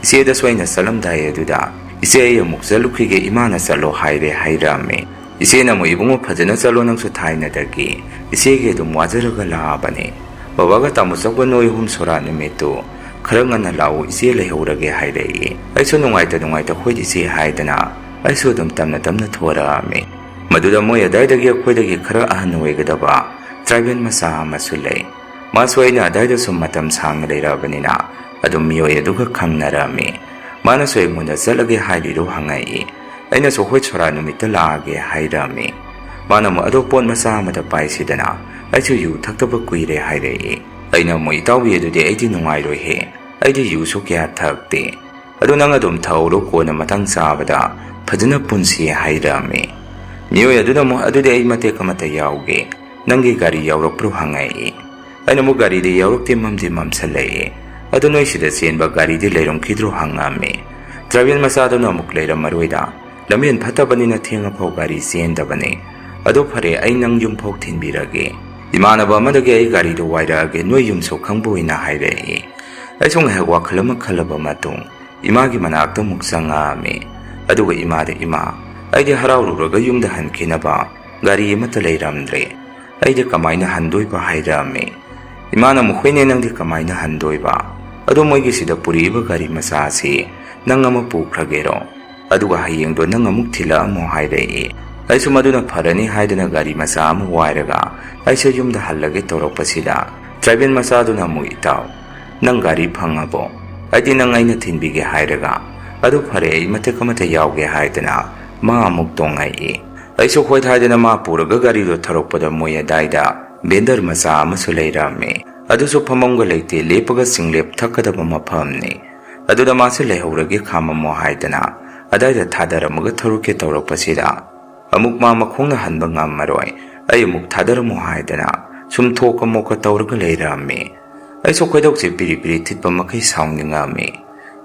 ꯏꯆꯦꯗꯁꯨ ꯑꯩꯅ ꯆꯠꯂꯝꯗꯥꯏ ꯑꯗꯨꯗ ꯏꯆꯦ ꯑꯩ ꯑꯃꯨꯛ ꯆꯠꯂꯨꯈꯤꯒꯦ, ꯏꯃꯥꯅ ꯆꯠꯂꯣ ꯍꯥꯏꯔꯦ ꯍꯥꯏꯔꯝꯃꯤ꯫ ꯏꯆꯦꯅ ꯑꯃꯨꯛ ꯏꯕꯨꯡꯉꯣ ꯐꯖꯅ ꯆꯠꯂꯣ ꯅꯪꯁꯨ ꯊꯥꯏꯅꯗꯒꯤ ꯏꯆꯦꯒꯤ ꯑꯗꯨꯝ ꯋꯥꯖꯔꯒ ꯂꯥꯛꯑꯕꯅꯦ ꯕꯕꯥꯒ ꯇꯥꯃꯣꯆꯧꯒ ꯅꯣꯏ ꯑꯍꯨꯝ ꯁꯣꯔꯥꯠ ꯅꯨꯃꯤꯠꯇꯨ ꯈꯔ ꯉꯟꯅ ꯂꯥꯛꯎ ꯏꯆꯦ ꯂꯩꯍꯧꯔꯒꯦ ꯍꯥꯏꯔꯛꯏ ꯑꯩꯁꯨ ꯅꯨꯡꯉꯥꯏꯇ ꯑꯩꯈꯣꯏ ꯏꯆꯦ ꯍꯥꯏꯗꯅ ꯑꯩꯁꯨ ꯑꯗꯨꯝ ꯇꯞꯅ ꯊꯣꯔꯛꯑꯝꯃꯤ ꯃꯗꯨꯗ ꯃꯣꯏ ꯑꯗꯥꯏꯗꯒꯤ ꯑꯩꯈꯣꯏꯗꯒꯤ ꯈꯔ ꯑꯍꯟ ꯑꯣꯏꯒꯗꯕ ꯇ꯭ꯔꯥꯏꯕꯦꯜ ꯃꯆꯥ ꯑꯃꯁꯨ ꯂꯩ ꯃꯥꯁꯨ ꯑꯩꯅ ꯑꯗꯥꯏꯗ ꯁꯨꯝ ꯃꯇꯝ ꯁꯥꯡꯅ ꯂꯩꯔꯛꯑꯕꯅꯤꯅ ꯑꯗꯨꯝ ꯃꯤꯑꯣꯏ ꯑꯗꯨꯒ ꯈꯪꯅꯔꯝꯃꯤ ꯃꯥꯅꯁꯨ ꯑꯩꯉꯣꯟꯗ ꯆꯠꯂꯒꯦ ꯍꯥꯏꯔꯤꯔꯣ ꯍꯪꯉꯛꯏ ꯑꯩꯅꯁꯨ ꯍꯣꯏ ꯁꯣꯔꯥꯠ ꯅꯨꯃꯤꯠꯇ ꯂꯥꯛꯑꯒꯦ ꯍꯥꯏꯔꯝꯃꯤ ꯃꯥꯅ ꯑꯃꯨꯛ ꯑꯗꯣ ꯄꯣꯠ ꯃꯆꯥ ꯑꯃꯗ ꯄꯥꯏꯁꯤꯗꯅ ꯑꯩꯁꯨ ꯌꯨ ꯊꯛꯇꯕ ꯀꯨꯏꯔꯦ ꯍꯥꯏꯔꯛꯏ ꯑꯩꯅ ꯑꯃꯨꯛ ꯏꯇꯥꯎꯕꯤ ꯑꯗꯨꯗꯤ ꯑꯩꯗꯤ ꯅꯨꯡꯉꯥꯏꯔꯣꯏꯍꯦ ꯑꯩꯗꯤ ꯌꯨꯁꯨ ꯀꯌꯥ ꯊꯛꯇꯦ ꯑꯗꯨ ꯅꯪ ꯑꯗꯨꯝ ꯊꯛꯎꯔꯣ ꯀꯣꯟꯅ ꯃꯇꯥꯡ ꯆꯥꯕꯗ ꯐꯖꯅ ꯄꯨꯟꯁꯤ ꯍꯥꯏꯔꯝꯃꯤ ꯃꯤꯑꯣꯏ ꯑꯗꯨꯅ ꯑꯃꯨꯛ ꯑꯗꯨꯗꯤ ꯑꯩ ꯃꯇꯦꯛ ꯑꯃꯇ ꯌꯥꯎꯒꯦ ꯅꯪꯒꯤ ꯒꯥꯔꯤ ꯌꯥꯎꯔꯛꯄ꯭ꯔꯣ ꯍꯪꯉꯛꯏ ꯑꯩꯅ ꯑꯃꯨꯛ ꯒꯥꯔꯤꯗꯤ ꯌꯥꯎꯔꯛꯇꯦ ꯃꯝꯗꯤ ꯃꯝꯁꯜꯂꯛꯏ ꯑꯗꯨ ꯅꯣꯏ ꯁꯤꯗ ꯆꯦꯟꯕ ꯒꯥꯔꯤꯗꯤ ꯂꯩꯔꯝꯈꯤꯗ꯭ꯔꯣ ꯍꯪꯉꯝꯃꯤ ꯇ꯭ꯔꯥꯏꯕꯦꯜ ꯃꯆꯥꯗꯨꯅ ꯑꯃꯨꯛ ꯂꯩꯔꯝꯃꯔꯣꯏꯗ ꯂꯝꯕꯦꯟ ꯐꯠꯇꯕꯅꯤꯅ ꯊꯦꯡꯉꯐꯥꯎ ꯒꯥꯔꯤ ꯆꯦꯟꯗꯕꯅꯤ ꯑꯗꯨ ꯐꯔꯦ ꯑꯩ ꯅꯪ ꯌꯨꯝꯐꯥꯎ ꯊꯤꯟꯕꯤꯔꯒꯦ ꯏꯃꯥꯟꯅꯕ ꯑꯃꯗꯒꯤ ꯑꯩ ꯒꯥꯔꯤꯗꯣ ꯋꯥꯏꯔꯛꯑꯒꯦ ꯅꯣꯏ ꯌꯨꯝꯁꯨ ꯈꯪꯕ ꯑꯣꯏꯅ ꯍꯥꯏꯔꯛꯏ ꯑꯩꯁꯨ ꯉꯥꯏꯍꯥꯛ ꯋꯥꯈꯜ ꯑꯃ ꯈꯜꯂꯕ ꯃꯇꯨꯡ ꯏꯃꯥꯒꯤ ꯃꯅꯥꯛꯇ ꯑꯃꯨꯛ ꯆꯪꯉꯛꯑꯝꯃꯤ ꯑꯗꯨꯒ ꯏꯃꯥꯗ ꯏꯃꯥ ꯑꯩꯗꯤ ꯍꯔꯥꯎꯔꯨꯔꯒ ꯌꯨꯝꯗ ꯍꯟꯈꯤꯅꯕ ꯒꯥꯔꯤ ꯑꯃꯠꯇ ꯂꯩꯔꯝꯗ꯭ꯔꯦ ꯑꯩꯗꯤ ꯀꯃꯥꯏꯅ ꯍꯟꯗꯣꯏꯕ ꯍꯥꯏꯔꯛꯑꯝꯃꯤ ꯏꯃꯥꯅ ꯑꯃꯨꯛ ꯍꯣꯏꯅꯦ ꯅꯪꯗꯤ ꯀꯃꯥꯏꯅ ꯍꯟꯗꯣꯏꯕ ꯑꯗꯣ ꯃꯣꯏꯒꯤꯁꯤꯗ ꯄꯨꯔꯛꯏꯕ ꯒꯥꯔꯤ ꯃꯆꯥꯁꯤ ꯅꯪ ꯑꯃ ꯄꯨꯈ꯭ꯔꯒꯦꯔꯣ ꯑꯗꯨꯒ ꯍꯌꯦꯡꯗꯣ ꯅꯪ ꯑꯃꯨꯛ ꯊꯤꯜꯂꯛꯑꯝꯃꯣ ꯍꯥꯏꯔꯛꯏ ꯑꯩꯁꯨ ꯃꯗꯨꯅ ꯐꯔꯅꯤ ꯍꯥꯏꯗꯅ ꯒꯥꯔꯤ ꯃꯆꯥ ꯑꯃ ꯋꯥꯏꯔꯒ ꯑꯩꯁꯨ ꯌꯨꯝꯗ ꯍꯜꯂꯒꯦ ꯇꯧꯔꯛꯄꯁꯤꯗ ꯇ꯭ꯔꯥꯏꯕꯦꯜ ꯃꯆꯥꯗꯨꯅ ꯑꯃꯨꯛ ꯏꯇꯥꯎ ꯅꯪ ꯒꯥꯔꯤ ꯐꯪꯉꯕꯣ ꯑꯩꯗꯤ ꯅꯪ ꯑꯩꯅ ꯊꯤꯟꯕꯤꯒꯦ ꯍꯥꯏꯔꯒ ꯑꯗꯨ ꯐꯔꯦ ꯑꯩ ꯃꯇꯦꯛ ꯑꯃꯇ ꯌꯥꯎꯒꯦ ꯍꯥꯏꯗꯅ ꯃꯥ ꯑꯃꯨꯛ ꯇꯣꯡꯉꯛꯏ ꯑꯩꯁꯨ ꯍꯣꯏ ꯍꯥꯏꯗꯅ ꯃꯥ ꯄꯨꯔꯒ ꯒꯥꯔꯤꯗꯣ ꯊꯧꯔꯛꯄꯗ ꯃꯣꯏ ꯑꯗꯥꯏꯗ ꯕꯦꯟꯗꯔ ꯃꯆꯥ ꯑꯃꯁꯨ ꯂꯩꯔꯝꯃꯤ ꯑꯗꯨꯁꯨ ꯐꯝꯐꯝꯒ ꯂꯩꯇꯦ ꯂꯦꯞꯄꯒ ꯆꯤꯡꯂꯦꯞ ꯊꯛꯀꯗꯕ ꯃꯐꯝꯅꯤ ꯑꯗꯨꯗ ꯃꯥꯁꯦ ꯂꯩꯍꯧꯔꯒꯦ ꯈꯥꯝꯃꯝꯃꯣ ꯍꯥꯏꯗꯅ ꯑꯗꯥꯏꯗ ꯊꯥꯗꯔꯝꯃꯒ ꯊꯧꯔꯛꯀꯦ ꯇꯧꯔꯛꯄꯁꯤꯗ ꯑꯃꯨꯛ ꯃꯥ ꯃꯈꯣꯡꯅ ꯍꯟꯕ ꯉꯝꯃꯔꯣꯏ ꯑꯩ ꯑꯃꯨꯛ ꯊꯥꯗꯔꯝꯃꯣ ꯍꯥꯏꯗꯅ ꯁꯨꯝ ꯊꯣꯛꯀ ꯃꯣꯛꯀ ꯇꯧꯔꯒ ꯂꯩꯔꯝꯃꯤ ꯑꯩꯁꯨ ꯈꯣꯏꯗꯧꯁꯦ ꯄꯤꯔꯤ ꯄꯤꯔꯤ ꯊꯤꯠꯄ ꯃꯈꯩ ꯁꯥꯎꯅꯤꯡꯉꯝꯃꯤ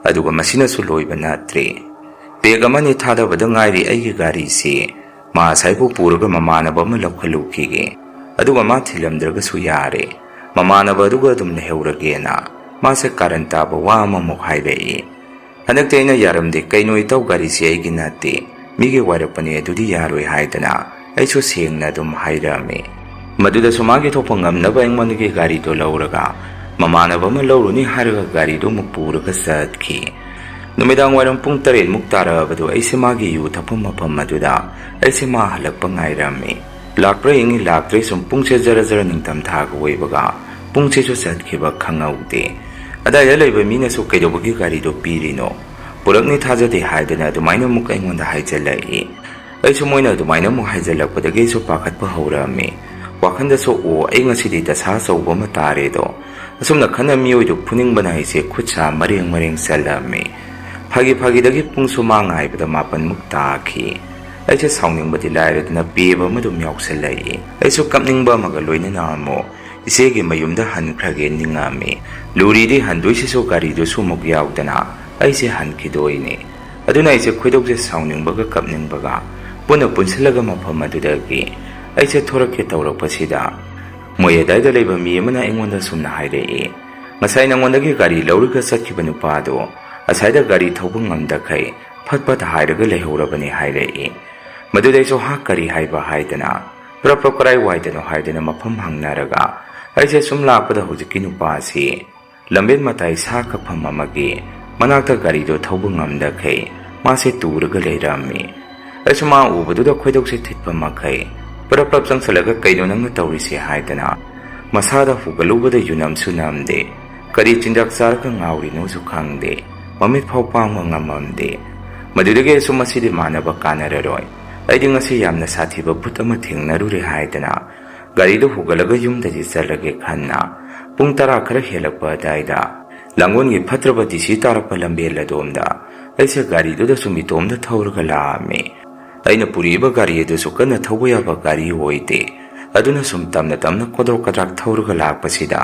ꯑꯗꯨꯒ ꯃꯁꯤꯅꯁꯨ ꯂꯣꯏꯕ ꯅꯠꯇ꯭ꯔꯤ ꯄꯦꯒ ꯑꯃꯅꯤ ꯊꯥꯗꯕꯗ ꯉꯥꯏꯔꯤ ꯑꯩꯒꯤ ꯒꯥꯔꯤꯁꯤ ꯃꯥ ꯑꯁꯥꯏꯐꯥꯎ ꯄꯨꯔꯒ ꯃꯃꯥꯟꯅꯕ ꯑꯃ ꯂꯧꯈꯠꯂꯨꯈꯤꯒꯦ ꯑꯗꯨꯒ ꯃꯥ ꯊꯤꯜꯂꯝꯗ꯭ꯔꯒꯁꯨ ꯌꯥꯔꯦ ꯃꯃꯥꯟꯅꯕ ꯑꯗꯨꯒ ꯑꯗꯨꯝ ꯂꯩꯍꯧꯔꯒꯦꯅ ꯃꯥꯁꯦ ꯀꯥꯔꯟ ꯇꯥꯕ ꯋꯥ ꯑꯃꯃꯨꯛ ꯍꯥꯏꯔꯛꯏ ꯍꯟꯗꯛꯇꯤ ꯑꯩꯅ ꯌꯥꯔꯝꯗꯦ ꯀꯩꯅꯣ ꯏꯇꯥꯎ ꯒꯥꯔꯤꯁꯤ ꯑꯩꯒꯤ ꯅꯠꯇꯦ ꯃꯤꯒꯤ ꯋꯥꯏꯔꯛꯄꯅꯦ ꯑꯗꯨꯗꯤ ꯌꯥꯔꯣꯏ ꯍꯥꯏꯗꯅ ꯑꯩꯁꯨ ꯁꯦꯡꯅ ꯑꯗꯨꯝ ꯍꯥꯏꯔꯝꯃꯤ ꯃꯗꯨꯗꯁꯨ ꯃꯥꯒꯤ ꯊꯣꯛꯄ ꯉꯝꯅꯕ ꯑꯩꯉꯣꯟꯗꯒꯤ ꯒꯥꯔꯤꯗꯣ ꯂꯧꯔꯒ ꯃꯃꯥꯟꯅꯕ ꯑꯃ ꯂꯧꯔꯨꯅꯤ ꯍꯥꯏꯔꯒ ꯒꯥꯔꯤꯗꯣ ꯑꯃꯨꯛ ꯄꯨꯔꯒ ꯆꯠꯈꯤ ꯅꯨꯃꯤꯗꯥꯡ ꯋꯥꯏꯔꯝ ꯄꯨꯡ 8 ꯇꯥꯔꯛꯑꯕꯗꯣ ꯑꯩꯁꯦ ꯃꯥꯒꯤ ꯌꯨ ꯊꯛꯐꯝ ꯃꯐꯝ ꯑꯗꯨꯗ ꯑꯩꯁꯦ ꯃꯥ ꯍꯜꯂꯛꯄ ꯉꯥꯏꯔꯝꯃꯤ ꯂꯥꯛꯄ꯭ꯔꯥ ꯌꯦꯡꯉꯤ ꯂꯥꯛꯇ꯭ꯔꯦ ꯁꯨꯝ ꯄꯨꯡꯁꯦ ꯖꯔ ꯖꯔ ꯅꯤꯡꯊꯝ ꯊꯥꯒ ꯑꯣꯏꯕꯒ ꯄꯨꯡꯁꯤꯁꯨ ꯆꯠꯈꯤꯕ ꯈꯪꯍꯧꯗꯦ ꯑꯗꯥꯏꯗ ꯂꯩꯕ ꯃꯤꯅꯁꯨ ꯀꯩꯗꯧꯕꯒꯤ ꯒꯥꯔꯤꯗꯣ ꯄꯤꯔꯤꯅꯣ ꯄꯨꯔꯛꯅꯤ ꯊꯥꯖꯗꯦ ꯍꯥꯏꯗꯅ ꯑꯗꯨꯃꯥꯏꯅ ꯑꯃꯨꯛ ꯑꯩꯉꯣꯟꯗ ꯍꯥꯏꯖꯤꯜꯂꯛꯏ ꯑꯩꯁꯨ ꯃꯣꯏꯅ ꯑꯗꯨꯃꯥꯏꯅ ꯑꯃꯨꯛ ꯍꯥꯏꯖꯤꯜꯂꯛꯄꯗꯒꯤ ꯑꯩꯁꯨ ꯄꯥꯈꯠꯄ ꯍꯧꯔꯛꯑꯝꯃꯤ ꯋꯥꯈꯟꯗꯁꯨ ꯑꯩ ꯉꯁꯤꯗꯤ ꯗꯁꯥ ꯑꯆꯧꯕ ꯑꯃ ꯇꯥꯔꯦꯗꯣ ꯑꯁꯨꯝꯅ ꯈꯟꯅ ꯃꯤꯑꯣꯏꯗꯨ ꯐꯨꯅꯤꯡꯕꯅ ꯑꯩꯁꯦ ꯈꯨꯠ ꯁꯥ ꯃꯔꯦꯡ ꯆꯠꯂꯝꯃꯤ ꯐꯥꯒꯤꯗꯒꯤ ꯄꯨꯡꯁꯨ ꯃꯥ ꯉꯥꯏꯕꯗ 9 ꯇꯥꯈꯤ ꯑꯩꯁꯦ ꯁꯥꯎꯅꯤꯡꯕꯗꯤ ꯂꯥꯏꯔꯗꯅ ꯄꯦꯕ ꯑꯃꯗꯨꯝ ꯌꯥꯎꯁꯜꯂꯛꯏ ꯑꯩꯁꯨ ꯀꯞꯅꯤꯡꯕ ꯑꯃꯒ ꯂꯣꯏꯅꯅ ꯑꯃꯨꯛ ꯏꯆꯦꯒꯤ ꯃꯌꯨꯝꯗ ꯍꯟꯈ꯭ꯔꯒꯦ ꯅꯤꯡꯉꯝꯃꯤ ꯂꯨꯔꯤꯗꯤ ꯍꯟꯗꯣꯏꯁꯤꯁꯨ ꯒꯥꯔꯤꯗꯨꯁꯨ ꯑꯃꯨꯛ ꯌꯥꯎꯗꯅ ꯑꯩꯁꯦ ꯍꯟꯈꯤꯗꯣꯏꯅꯤ ꯑꯗꯨꯅ ꯑꯩꯁꯦ ꯈꯣꯏꯗꯧꯁꯦ ꯁꯥꯎꯅꯤꯡꯕꯒ ꯀꯞꯅꯤꯡꯕꯒ ꯄꯨꯟꯅ ꯄꯨꯟꯁꯤꯜꯂꯒ ꯃꯐꯝ ꯑꯗꯨꯗꯒꯤ ꯑꯩꯁꯦ ꯊꯣꯔꯛꯀꯦ ꯇꯧꯔꯛꯄꯁꯤꯗ ꯃꯣꯏ ꯑꯗꯥꯏꯗ ꯂꯩꯕ ꯃꯤ ꯑꯃꯅ ꯑꯩꯉꯣꯟꯗ ꯁꯨꯝꯅ ꯍꯥꯏꯔꯛꯏ ꯉꯁꯥꯏ ꯅꯉꯣꯟꯗꯒꯤ ꯒꯥꯔꯤ ꯂꯧꯔꯒ ꯆꯠꯈꯤꯕ ꯅꯨꯄꯥꯗꯣ ꯑꯁꯥꯏꯗ ꯒꯥꯔꯤ ꯊꯧꯕ ꯉꯝꯗꯈꯩ ꯐꯠ ꯍꯥꯏꯔꯒ ꯂꯩꯍꯧꯔꯕꯅꯤ ꯍꯥꯏꯔꯛꯏ ꯃꯗꯨꯗ ꯑꯩꯁꯨ ꯀꯔꯤ ꯍꯥꯏꯕ ꯍꯥꯏꯗꯅ ꯄ꯭ꯔꯞ ꯀꯔꯥꯏꯋꯥꯏꯗꯅꯣ ꯍꯥꯏꯗꯅ ꯃꯐꯝ ꯍꯪꯅꯔꯒ ꯑꯩꯁꯦ ꯁꯨꯝ ꯂꯥꯛꯄꯗ ꯍꯧꯖꯤꯛꯀꯤ ꯅꯨꯄꯥꯁꯤ ꯂꯝꯕꯦꯟ ꯃꯇꯥꯏ ꯁꯥ ꯀꯛꯐꯝ ꯑꯃꯒꯤ ꯃꯅꯥꯛꯇ ꯒꯥꯔꯤꯗꯣ ꯊꯧꯕ ꯉꯝꯗꯈꯩ ꯃꯥꯁꯦ ꯇꯨꯔꯒ ꯂꯩꯔꯝꯃꯤ ꯑꯩꯁꯨ ꯃꯥ ꯎꯕꯗꯨꯗ ꯈꯣꯏꯗꯧꯁꯦ ꯊꯤꯠꯄ ꯃꯈꯩ ꯄ꯭ꯔꯞ ꯆꯪꯁꯜꯂꯒ ꯀꯩꯅꯣ ꯅꯪꯅ ꯇꯧꯔꯤꯁꯦ ꯍꯥꯏꯗꯅ ꯃꯁꯥꯗ ꯍꯨꯒꯠꯂꯨꯕꯗ ꯌꯨꯅꯝꯁꯨ ꯅꯝꯗꯦ ꯀꯔꯤ ꯆꯤꯟꯖꯥꯛ ꯆꯥꯔꯒ ꯉꯥꯎꯔꯤꯅꯣꯁꯨ ꯈꯪꯗꯦ ꯃꯃꯤꯠ ꯐꯥꯎ ꯄꯥꯡꯕ ꯉꯝꯃꯝꯗꯦ ꯃꯗꯨꯗꯒꯤ ꯑꯩꯁꯨ ꯃꯁꯤꯗꯤ ꯃꯥꯟꯅꯕ ꯀꯥꯟꯅꯔꯔꯣꯏ ꯑꯩꯗꯤ ꯉꯁꯤ ꯌꯥꯝꯅ ꯁꯥꯊꯤꯕ ꯚꯨꯠ ꯑꯃ ꯊꯦꯡꯅꯔꯨꯔꯦ ꯍꯥꯏꯗꯅ ꯒꯥꯔꯤꯗꯣ ꯍꯨꯒꯠꯂꯒ ꯌꯨꯝꯗꯗꯤ ꯆꯠꯂꯒꯦ ꯈꯟꯅ ꯄꯨꯡ 10 ꯈꯔ ꯍꯦꯜꯂꯛꯄ ꯑꯗꯥꯏꯗ ꯂꯥꯡꯒꯣꯜꯒꯤ ꯐꯠꯇ꯭ꯔꯕ ꯗꯤꯁꯤ ꯇꯥꯔꯛꯄ ꯂꯝꯕꯦꯜ ꯑꯗꯣꯝꯗ ꯑꯩꯁꯦ ꯒꯥꯔꯤꯗꯨꯗ ꯁꯨꯝ ꯏꯇꯣꯝꯗ ꯊꯧꯔꯒ ꯂꯥꯛꯑꯝꯃꯤ ꯑꯩꯅ ꯄꯨꯔꯤꯕ ꯒꯥꯔꯤ ꯑꯗꯨꯁꯨ ꯀꯟꯅ ꯊꯧꯕ ꯌꯥꯕ ꯒꯥꯔꯤ ꯑꯣꯏꯗꯦ ꯑꯗꯨꯅ ꯁꯨꯝ ꯇꯞꯅ ꯀꯣꯗ꯭ꯔꯣꯛ ꯀꯗ꯭ꯔꯥꯛ ꯊꯧꯔꯒ ꯂꯥꯛꯄꯁꯤꯗ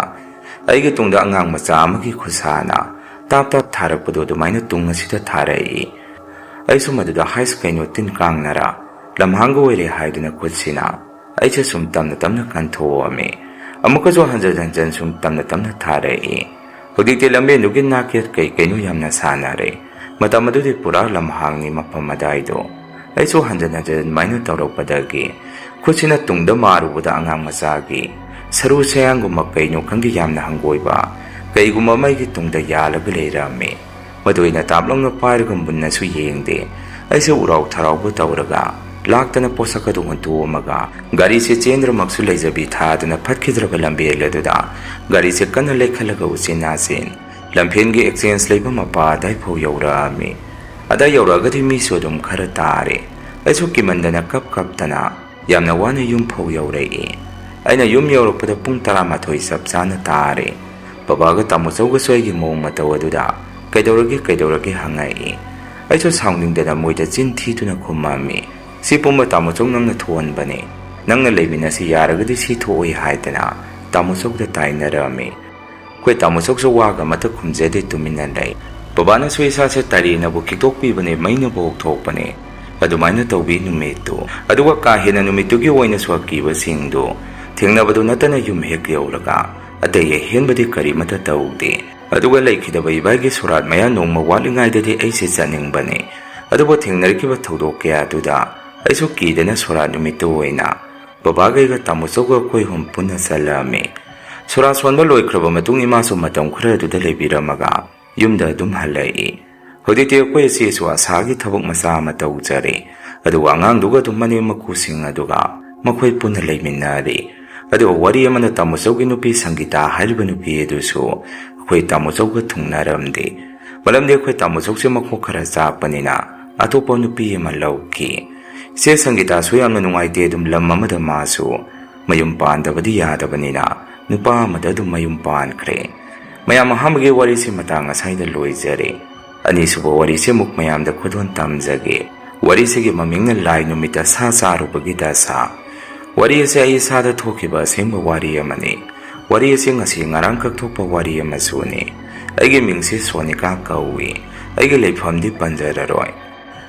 ꯑꯩꯒꯤ ꯇꯨꯡꯗ ꯑꯉꯥꯡ ꯃꯆꯥ ꯑꯃꯒꯤ ꯈꯨꯠꯁꯥꯅ ꯇꯥꯞ ꯊꯥꯔꯛꯄꯗꯣ ꯑꯗꯨꯃꯥꯏꯅ ꯇꯨꯡ ꯑꯁꯤꯗ ꯊꯥꯔꯛꯏ ꯑꯩꯁꯨ ꯃꯗꯨꯗ ꯍꯥꯏꯁ ꯀꯩꯅꯣ ꯇꯤꯟ ꯀꯥꯡꯅꯔꯥ ꯂꯝꯍꯥꯡꯒ ꯑꯣꯏꯔꯦ ꯍꯥꯏꯗꯨꯅ ꯈꯨꯠꯁꯤꯅ ꯑꯩꯁꯦ ꯁꯨꯝ ꯇꯞꯅ ꯀꯟꯊꯣꯛꯑꯝꯃꯤ ꯑꯃꯨꯛꯀꯁꯨ ꯍꯟꯖꯟ ꯁꯨꯝ ꯇꯞꯅ ꯊꯥꯔꯛꯏ ꯍꯧꯖꯤꯛꯇꯤ ꯂꯝꯕꯦꯟꯗꯨꯒꯤ ꯅꯥꯀꯦꯠ ꯀꯩꯅꯣ ꯌꯥꯝꯅ ꯁꯥꯟꯅꯔꯦ ꯃꯇꯝ ꯑꯗꯨꯗꯤ ꯄꯨꯔꯥ ꯂꯝꯍꯥꯡꯅꯤ ꯃꯐꯝ ꯑꯗꯥꯏꯗꯣ ꯑꯩꯁꯨ ꯍꯟꯖꯟ ꯍꯟꯖꯟ ꯑꯗꯨꯃꯥꯏꯅ ꯇꯧꯔꯛꯄꯗꯒꯤ ꯈꯨꯠꯁꯤꯅ ꯇꯨꯡꯗ ꯃꯥꯔꯨꯕꯗ ꯑꯉꯥꯡ ꯃꯆꯥꯒꯤ ꯁꯔꯨ ꯁꯌꯥꯡꯒꯨꯝꯕ ꯀꯩꯅꯣ ꯈꯪꯗꯦ ꯌꯥꯝꯅ ꯍꯪꯒꯣꯏꯕ ꯀꯩꯒꯨꯝꯕ ꯑꯃꯒꯤ ꯇꯨꯡꯗ ꯌꯥꯜꯂꯒ ꯂꯩꯔꯝꯃꯤ꯫ ꯃꯗꯨ ꯑꯩꯅ ꯇꯥꯞꯂꯝꯅ ꯄꯥꯏꯔꯒ ꯃꯨꯟꯅꯁꯨ ꯌꯦꯡꯗꯦ꯫ ꯑꯩꯁꯨ ꯎꯔꯥꯎ ꯊꯔꯥꯎꯕ ꯇꯧꯔꯒ ꯂꯥꯛꯇꯅ ꯄꯣꯠꯁꯛ ꯑꯗꯨ ꯍꯨꯟꯇꯣꯛꯑꯝꯃꯒ ꯒꯥꯔꯤꯁꯦ ꯆꯦꯟꯗ꯭ꯔꯃꯛꯁꯨ ꯂꯩꯖꯕꯤ ꯊꯥꯗꯨꯅ ꯐꯠꯈꯤꯗ꯭ꯔꯕ ꯂꯝꯕꯦꯜ ꯑꯗꯨꯗ ꯒꯥꯔꯤꯁꯦ ꯀꯟꯅ ꯂꯩꯈꯠꯂꯒ ꯎꯆꯤꯟ ꯅꯥꯆꯤꯟ ꯂꯝꯐꯦꯟꯒꯤ ꯑꯦꯛꯆꯦꯟꯖ ꯂꯩꯕ ꯃꯄꯥ ꯑꯗꯥꯏꯐꯥꯎ ꯌꯧꯔꯛꯑꯝꯃꯤ꯫ ꯑꯗꯥꯏ ꯌꯧꯔꯛꯑꯒꯗꯤ ꯃꯤꯁꯨ ꯑꯗꯨꯝ ꯈꯔ ꯇꯥꯔꯦ꯫ ꯑꯩꯁꯨ ꯀꯤꯃꯟꯗꯅ ꯀꯞꯇꯅ ꯌꯥꯝꯅ ꯋꯥꯅ ꯌꯨꯝꯐꯥꯎ ꯌꯧꯔꯛꯏ꯫ ꯑꯩꯅ ꯌꯨꯝ ꯌꯧꯔꯛꯄꯗ ꯄꯨꯡ 12 ꯆꯞ ꯆꯥꯅ ꯇꯥꯔꯦ꯫ ꯕꯕꯥꯒ ꯇꯥꯃꯣꯆꯧꯒꯁꯨ ꯑꯩꯒꯤ ꯃꯑꯣꯡ ꯃꯇꯧ ꯑꯗꯨꯗ ꯀꯩꯗꯧꯔꯒꯦ ꯍꯪꯉꯛꯏ꯫ ꯑꯩꯁꯨ ꯁꯥꯎꯅꯤꯡꯗꯅ ꯃꯣꯏꯗ ꯆꯤꯟ ꯊꯤꯗꯨꯅ ꯈꯨꯝꯃꯝꯃꯤ꯫ ꯁꯤ ꯄꯨꯝꯕ ꯇꯥꯃꯣꯆꯧ ꯅꯪꯅ ꯊꯣꯛꯍꯟꯕꯅꯤ, ꯅꯪꯅ ꯂꯩꯃꯤꯟꯅꯁꯤ ꯌꯥꯔꯒꯗꯤ ꯁꯤ ꯊꯣꯛꯑꯣꯏ ꯍꯥꯏꯗꯅ ꯇꯥꯃꯣꯆꯧꯗ ꯇꯥꯏꯅꯔꯝꯃꯤ꯫ ꯑꯩꯈꯣꯏ ꯇꯥꯃꯣꯆꯧꯁꯨ ꯋꯥꯒ ꯑꯃꯠꯇ ꯈꯨꯝꯖꯗꯦ, ꯇꯨꯃꯤꯟꯅ ꯂꯩ꯫ ꯕꯕꯥꯅꯁꯨ ꯏꯁꯥꯁꯦ ꯇꯔꯦꯅꯕꯨ ꯈꯤꯛꯇꯣꯛꯄꯤꯕꯅꯦ, ꯃꯩꯅꯕꯨ ꯑꯣꯛꯊꯣꯛꯄꯅꯦ꯫ ꯑꯗꯨꯃꯥꯏꯅ ꯇꯧꯕꯤ ꯅꯨꯃꯤꯠꯇꯨ, ꯑꯗꯨꯒ ꯀꯥ ꯍꯦꯟꯅ ꯅꯨꯃꯤꯠꯇꯨꯒꯤ ꯑꯣꯏꯅꯁꯨ ꯑꯀꯤꯕꯁꯤꯡꯗꯨ ꯊꯦꯡꯅꯕꯗꯨ ꯅꯠꯇꯅ ꯌꯨꯝ ꯍꯦꯛ ꯌꯧꯔꯒ ꯑꯇꯩ ꯑꯍꯦꯟꯕꯗꯤ ꯀꯔꯤꯃꯠꯇ ꯇꯧꯗꯦ꯫ ꯑꯗꯨꯒ ꯂꯩꯈꯤꯗꯕ ꯏꯕꯥꯏꯒꯤ ꯁꯣꯔꯥꯠ ꯃꯌꯥ ꯅꯣꯡꯃ ꯋꯥꯠꯂꯤꯉꯩꯗꯗꯤ ꯑꯩꯁꯦ ꯆꯠꯅꯤꯡꯕꯅꯤ꯫ ꯑꯗꯨꯕꯨ ꯊꯦꯡꯅꯔꯛꯈꯤꯕ ꯊꯧꯗꯣꯛ ꯀꯌꯥꯗꯨꯗ ꯑꯩꯁꯨ ꯀꯤꯗꯅ ꯁꯣꯔꯥꯠ ꯅꯨꯃꯤꯠꯇꯨ ꯑꯣꯏꯅ ꯕꯕꯥꯒꯩꯒ ꯇꯥꯃꯣꯆꯧꯒ ꯑꯩꯈꯣꯏ ꯍꯨꯝ ꯄꯨꯟꯅ ꯆꯠꯂꯝꯃꯤ꯫ ꯁꯣꯔꯥꯠ ꯁꯣꯟꯕ ꯂꯣꯏꯈ꯭ꯔꯕ ꯃꯇꯨꯡ ꯏꯃꯥꯁꯨ ꯃꯇꯝ ꯈꯔ ꯑꯗꯨꯗ ꯂꯩꯕꯤꯔꯝꯃꯒ ꯌꯨꯝꯗ ꯑꯗꯨꯝ ꯍꯜꯂꯛꯏ꯫ ꯍꯧꯖꯤꯛꯇꯤ ꯑꯩꯈꯣꯏ ꯑꯁꯤꯁꯨ ꯑꯁꯥꯒꯤ ꯊꯕꯛ ꯃꯆꯥ ꯑꯃ ꯇꯧꯖꯔꯦ꯫ ꯑꯗꯨꯒ ꯑꯉꯥꯡꯗꯨꯒ ꯑꯗꯨꯝ ꯃꯅꯦꯝ ꯃꯀꯨꯁꯤꯡ ꯑꯗꯨꯒ ꯃꯈꯣꯏ ꯄꯨꯟꯅ ꯂꯩꯃꯤꯟꯅꯔꯤ꯫ ꯑꯗꯨꯒ ꯋꯥꯔꯤ ꯑꯃꯅ ꯇꯥꯃꯣꯆꯧꯒꯤ ꯅꯨꯄꯤ ꯁꯪꯒꯤꯇꯥ ꯍꯥꯏꯔꯤꯕ ꯅꯨꯄꯤ ꯑꯗꯨꯁꯨ ꯑꯩꯈꯣꯏ ꯇꯥꯃꯣꯆꯧꯒ ꯊꯨꯡꯅꯔꯝꯗꯦ꯫ ꯃꯔꯝꯗꯤ ꯑꯩꯈꯣꯏ ꯇꯥꯃꯣꯆꯧꯁꯦ ꯃꯈꯣꯛ ꯈꯔ ꯆꯥꯛꯄꯅꯤꯅ ꯑꯇꯣꯞꯄ ꯅꯨꯄꯤ ꯑꯃ ꯂꯧꯈꯤ꯫ ꯏꯆꯦ ꯁꯪꯒꯤꯇꯥꯁꯨ ꯌꯥꯝꯅ ꯅꯨꯡꯉꯥꯏꯇꯦ꯫ ꯑꯗꯨꯝ ꯂꯝ ꯑꯃꯗ ꯃꯥꯁꯨ ꯃꯌꯨꯝ ꯄꯥꯟꯗꯕꯗꯤ ꯌꯥꯗꯕꯅꯤna ꯅꯨꯄꯥ ꯑꯃꯗ ꯑꯗꯨꯝ ꯃꯌꯨꯝ ꯄꯥꯟꯈ꯭ꯔꯦ꯫ ꯃꯌꯥꯝ ꯑꯍꯥꯟꯕꯒꯤ ꯋꯥꯔꯤꯁꯤ ꯃꯇꯥꯡ ꯑꯁꯥꯏꯗ ꯂꯣꯏꯖꯔꯦ꯫ ꯑꯅꯤꯁꯨꯕ ꯋꯥꯔꯤꯁꯤ ꯑꯃꯨꯛ ꯃꯌꯥꯝꯗ ꯈꯨꯗꯣꯟ ꯇꯝꯖꯒꯦ꯫ ꯋꯥꯔꯤꯁꯤꯒꯤ ꯃꯃꯤꯡꯅ ꯂꯥꯏ ꯅꯨꯃꯤꯠꯇ ꯁꯥ ꯆꯥꯔꯨꯕꯒꯤ ꯗꯁꯥ꯫ ꯋꯥꯔꯤ ꯑꯁꯤ ꯑꯩ ꯏꯁꯥꯗ ꯊꯣꯛꯈꯤꯕ ꯑꯁꯦꯡꯕ ꯋꯥꯔꯤ ꯑꯃꯅꯤ꯫ ꯋꯥꯔꯤ ꯑꯁꯤ ꯉꯁꯤ ꯉꯔꯥꯡ ꯀꯛꯊꯣꯛꯄ ꯋꯥꯔꯤ ꯑꯃꯁꯨꯅꯤ꯫ ꯑꯩꯒꯤ ꯃꯤꯡꯁꯤ ꯁꯣꯅꯤꯀꯥ ꯀꯧꯏ꯫ ꯑꯩꯒꯤ ꯂꯩꯐꯝꯗꯤ ꯄꯟꯖꯔꯔꯣꯏ꯫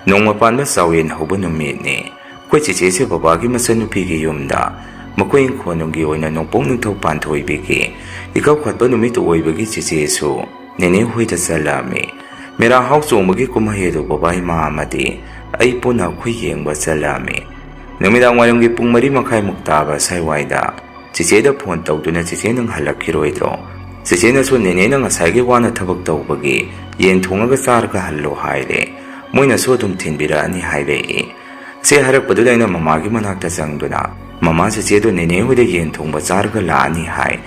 ꯅꯣꯡꯃ ꯄꯥꯟꯕ ꯆꯥꯎꯌꯦꯟ ꯍꯧꯕ ꯅꯨꯃꯤꯠꯅꯤ꯫ ꯑꯩꯈꯣꯏ ꯆꯦꯆꯦꯁꯦ ꯕꯕꯥꯒꯤ ꯃꯆꯟꯅꯨꯄꯤꯒꯤ ꯌꯨꯝꯗ ꯃꯈꯣꯏ ꯏꯪꯈꯣꯜꯅꯨꯡꯒꯤ ꯑꯣꯏꯅ ꯅꯣꯡꯄꯣꯛ ꯅꯤꯡꯊꯧ ꯄꯥꯟꯊꯣꯏꯕꯤꯒꯤ ꯏꯀꯧꯈꯠꯄ ꯅꯨꯃꯤꯠ ꯑꯣꯏꯕꯒꯤ ꯆꯦꯆꯦꯁꯨ ꯅꯦꯅꯦ ꯍꯣꯏꯗ ꯆꯠꯂꯝꯃꯤ꯫ ꯃꯦꯔꯥ ꯍꯥꯎ ꯆꯣꯡꯕꯒꯤ ꯀꯨꯝꯍꯩ ꯑꯗꯨ ꯕꯕꯥ ꯏꯃꯥ ꯑꯃꯗꯤ ꯑꯩ ꯄꯨꯟꯅ ꯑꯩꯈꯣꯏ ꯌꯦꯡꯕ ꯆꯠꯂꯝꯃꯤ꯫ ꯅꯨꯃꯤꯗꯥꯡ ꯋꯥꯏꯔꯝꯒꯤ ꯄꯨꯡ 4:30 ꯇꯥꯕ ꯁꯥꯏꯋꯥꯏꯗ ꯆꯦꯆꯦꯗ ꯐꯣꯟ ꯇꯧꯗꯨꯅ ꯆꯦꯆꯦ ꯅꯪ ꯍꯜꯂꯛꯈꯤꯔꯣꯏꯗ꯭ꯔꯣ? ꯆꯦꯆꯦꯅꯁꯨ ꯅꯦꯅꯦꯅ ꯉꯁꯥꯏꯒꯤ ꯋꯥꯅ ꯊꯕꯛ ꯇꯧꯕꯒꯤ ꯌꯦꯟ ꯊꯣꯡꯉꯒ ꯆꯥꯔꯒ ꯍꯜꯂꯣ ꯍꯥꯏꯔꯦ꯫ ꯃꯣꯏꯅꯁꯨ ꯑꯗꯨꯝ ꯊꯤꯟꯕꯤꯔꯛꯑꯅꯤ ꯍꯥꯏꯔꯛꯏ꯫ ꯁꯤ ꯍꯥꯏꯔꯛꯄꯗꯨꯗ ꯑꯩꯅ ꯃꯃꯥꯒꯤ ꯃꯅꯥꯛꯇ ꯆꯪꯗꯨꯅ ꯃꯃꯥ ꯆꯦꯆꯦꯗꯣ ꯅꯦꯅꯦ ꯍꯣꯏꯗ ꯌꯦꯟ ꯊꯣꯡꯕ ꯆꯥꯔꯒ ꯂꯥꯛꯑꯅꯤ ꯍꯥꯏ꯫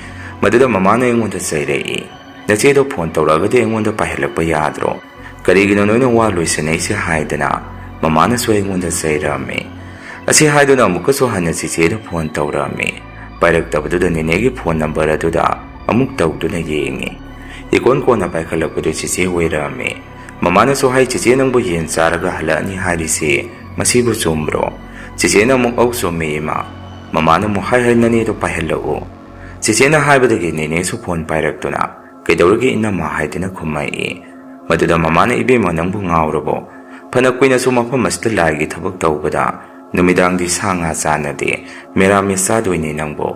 ꯃꯗꯨꯗ ꯃꯃꯥꯅ ꯑꯩꯉꯣꯟꯗ ꯆꯩꯔꯛꯏ꯫ ꯅꯆꯦꯗꯣ ꯐꯣꯟ ꯇꯧꯔꯛꯑꯒꯗꯤ ꯑꯩꯉꯣꯟꯗ ꯄꯥꯏꯍꯜꯂꯛꯄ ꯌꯥꯗ꯭ꯔꯣ? ꯀꯔꯤꯒꯤꯅꯣ ꯅꯣꯏꯅ ꯋꯥ ꯂꯣꯏꯁꯤꯟꯅꯩꯁꯦ ꯍꯥꯏꯗꯅ ꯃꯃꯥꯅꯁꯨ ꯑꯩꯉꯣꯟꯗ ꯆꯩꯔꯝꯃꯤ꯫ ꯑꯁꯤ ꯍꯥꯏꯗꯨꯅ ꯑꯃꯨꯛꯀꯁꯨ ꯍꯟꯅ ꯆꯦꯆꯦꯗ ꯐꯣꯟ ꯇꯧꯔꯝꯃꯤ꯫ ꯄꯥꯏꯔꯛꯇꯕꯗꯨꯗ ꯅꯦꯅꯦꯒꯤ ꯐꯣꯟ ꯅꯝꯕꯔ ꯑꯗꯨꯗ ꯑꯃꯨꯛ ꯇꯧꯗꯨꯅ ꯌꯦꯡꯉꯤ꯫ ꯏꯀꯣꯟ ꯀꯣꯟꯅ ꯄꯥꯏꯈꯠꯂꯛꯄꯗꯨ ꯆꯦꯆꯦ ꯑꯣꯏꯔꯝꯃꯤ꯫ ꯃꯃꯥꯅꯁꯨ ꯍꯥꯏ ꯆꯦꯆꯦ ꯅꯪꯕꯨ ꯌꯦꯟ ꯆꯥꯔꯒ ꯍꯜꯂꯛꯑꯅꯤ ꯍꯥꯏꯔꯤꯁꯤ ꯃꯁꯤꯕꯨ ꯆꯨꯝꯕ꯭ꯔꯣ? ꯆꯦꯆꯦꯅ ꯑꯃꯨꯛ ꯑꯧ ꯆꯨꯝꯃꯤ ꯏꯃꯥ꯫ ꯃꯃꯥꯅ ꯑꯃꯨꯛ ꯍꯥꯏ ꯅꯅꯦꯗꯣ ꯄꯥꯏꯍꯜꯂꯛꯎ꯫ ꯆꯦꯆꯦꯅ ꯍꯥꯏꯕꯗꯒꯤ ꯅꯦꯅꯦꯁꯨ ꯐꯣꯟ ꯄꯥꯏꯔꯛꯇꯨꯅ ꯀꯩꯗꯧꯔꯒꯦ ꯏꯅꯝꯃ ꯍꯥꯏꯗꯨꯅ ꯈꯨꯝꯃꯛꯏ꯫ ꯃꯗꯨꯗ ꯃꯃꯥꯅ ꯏꯕꯦꯝꯃ ꯅꯪꯕꯨ ꯉꯥꯎꯔꯕꯣ? ꯐꯅ ꯀꯨꯏꯅꯁꯨ ꯃꯐꯝ ꯑꯁꯤꯗ ꯂꯥꯏꯒꯤ ꯊꯕꯛ ꯇꯧꯕꯗ ꯅꯨꯃꯤꯗꯥꯡꯗꯤ ꯁꯥ ꯉꯥ ꯆꯥꯅꯗꯦ, ꯃꯦꯔꯥꯃꯦꯁ ꯆꯥꯗꯣꯏꯅꯤ ꯅꯪꯕꯨ꯫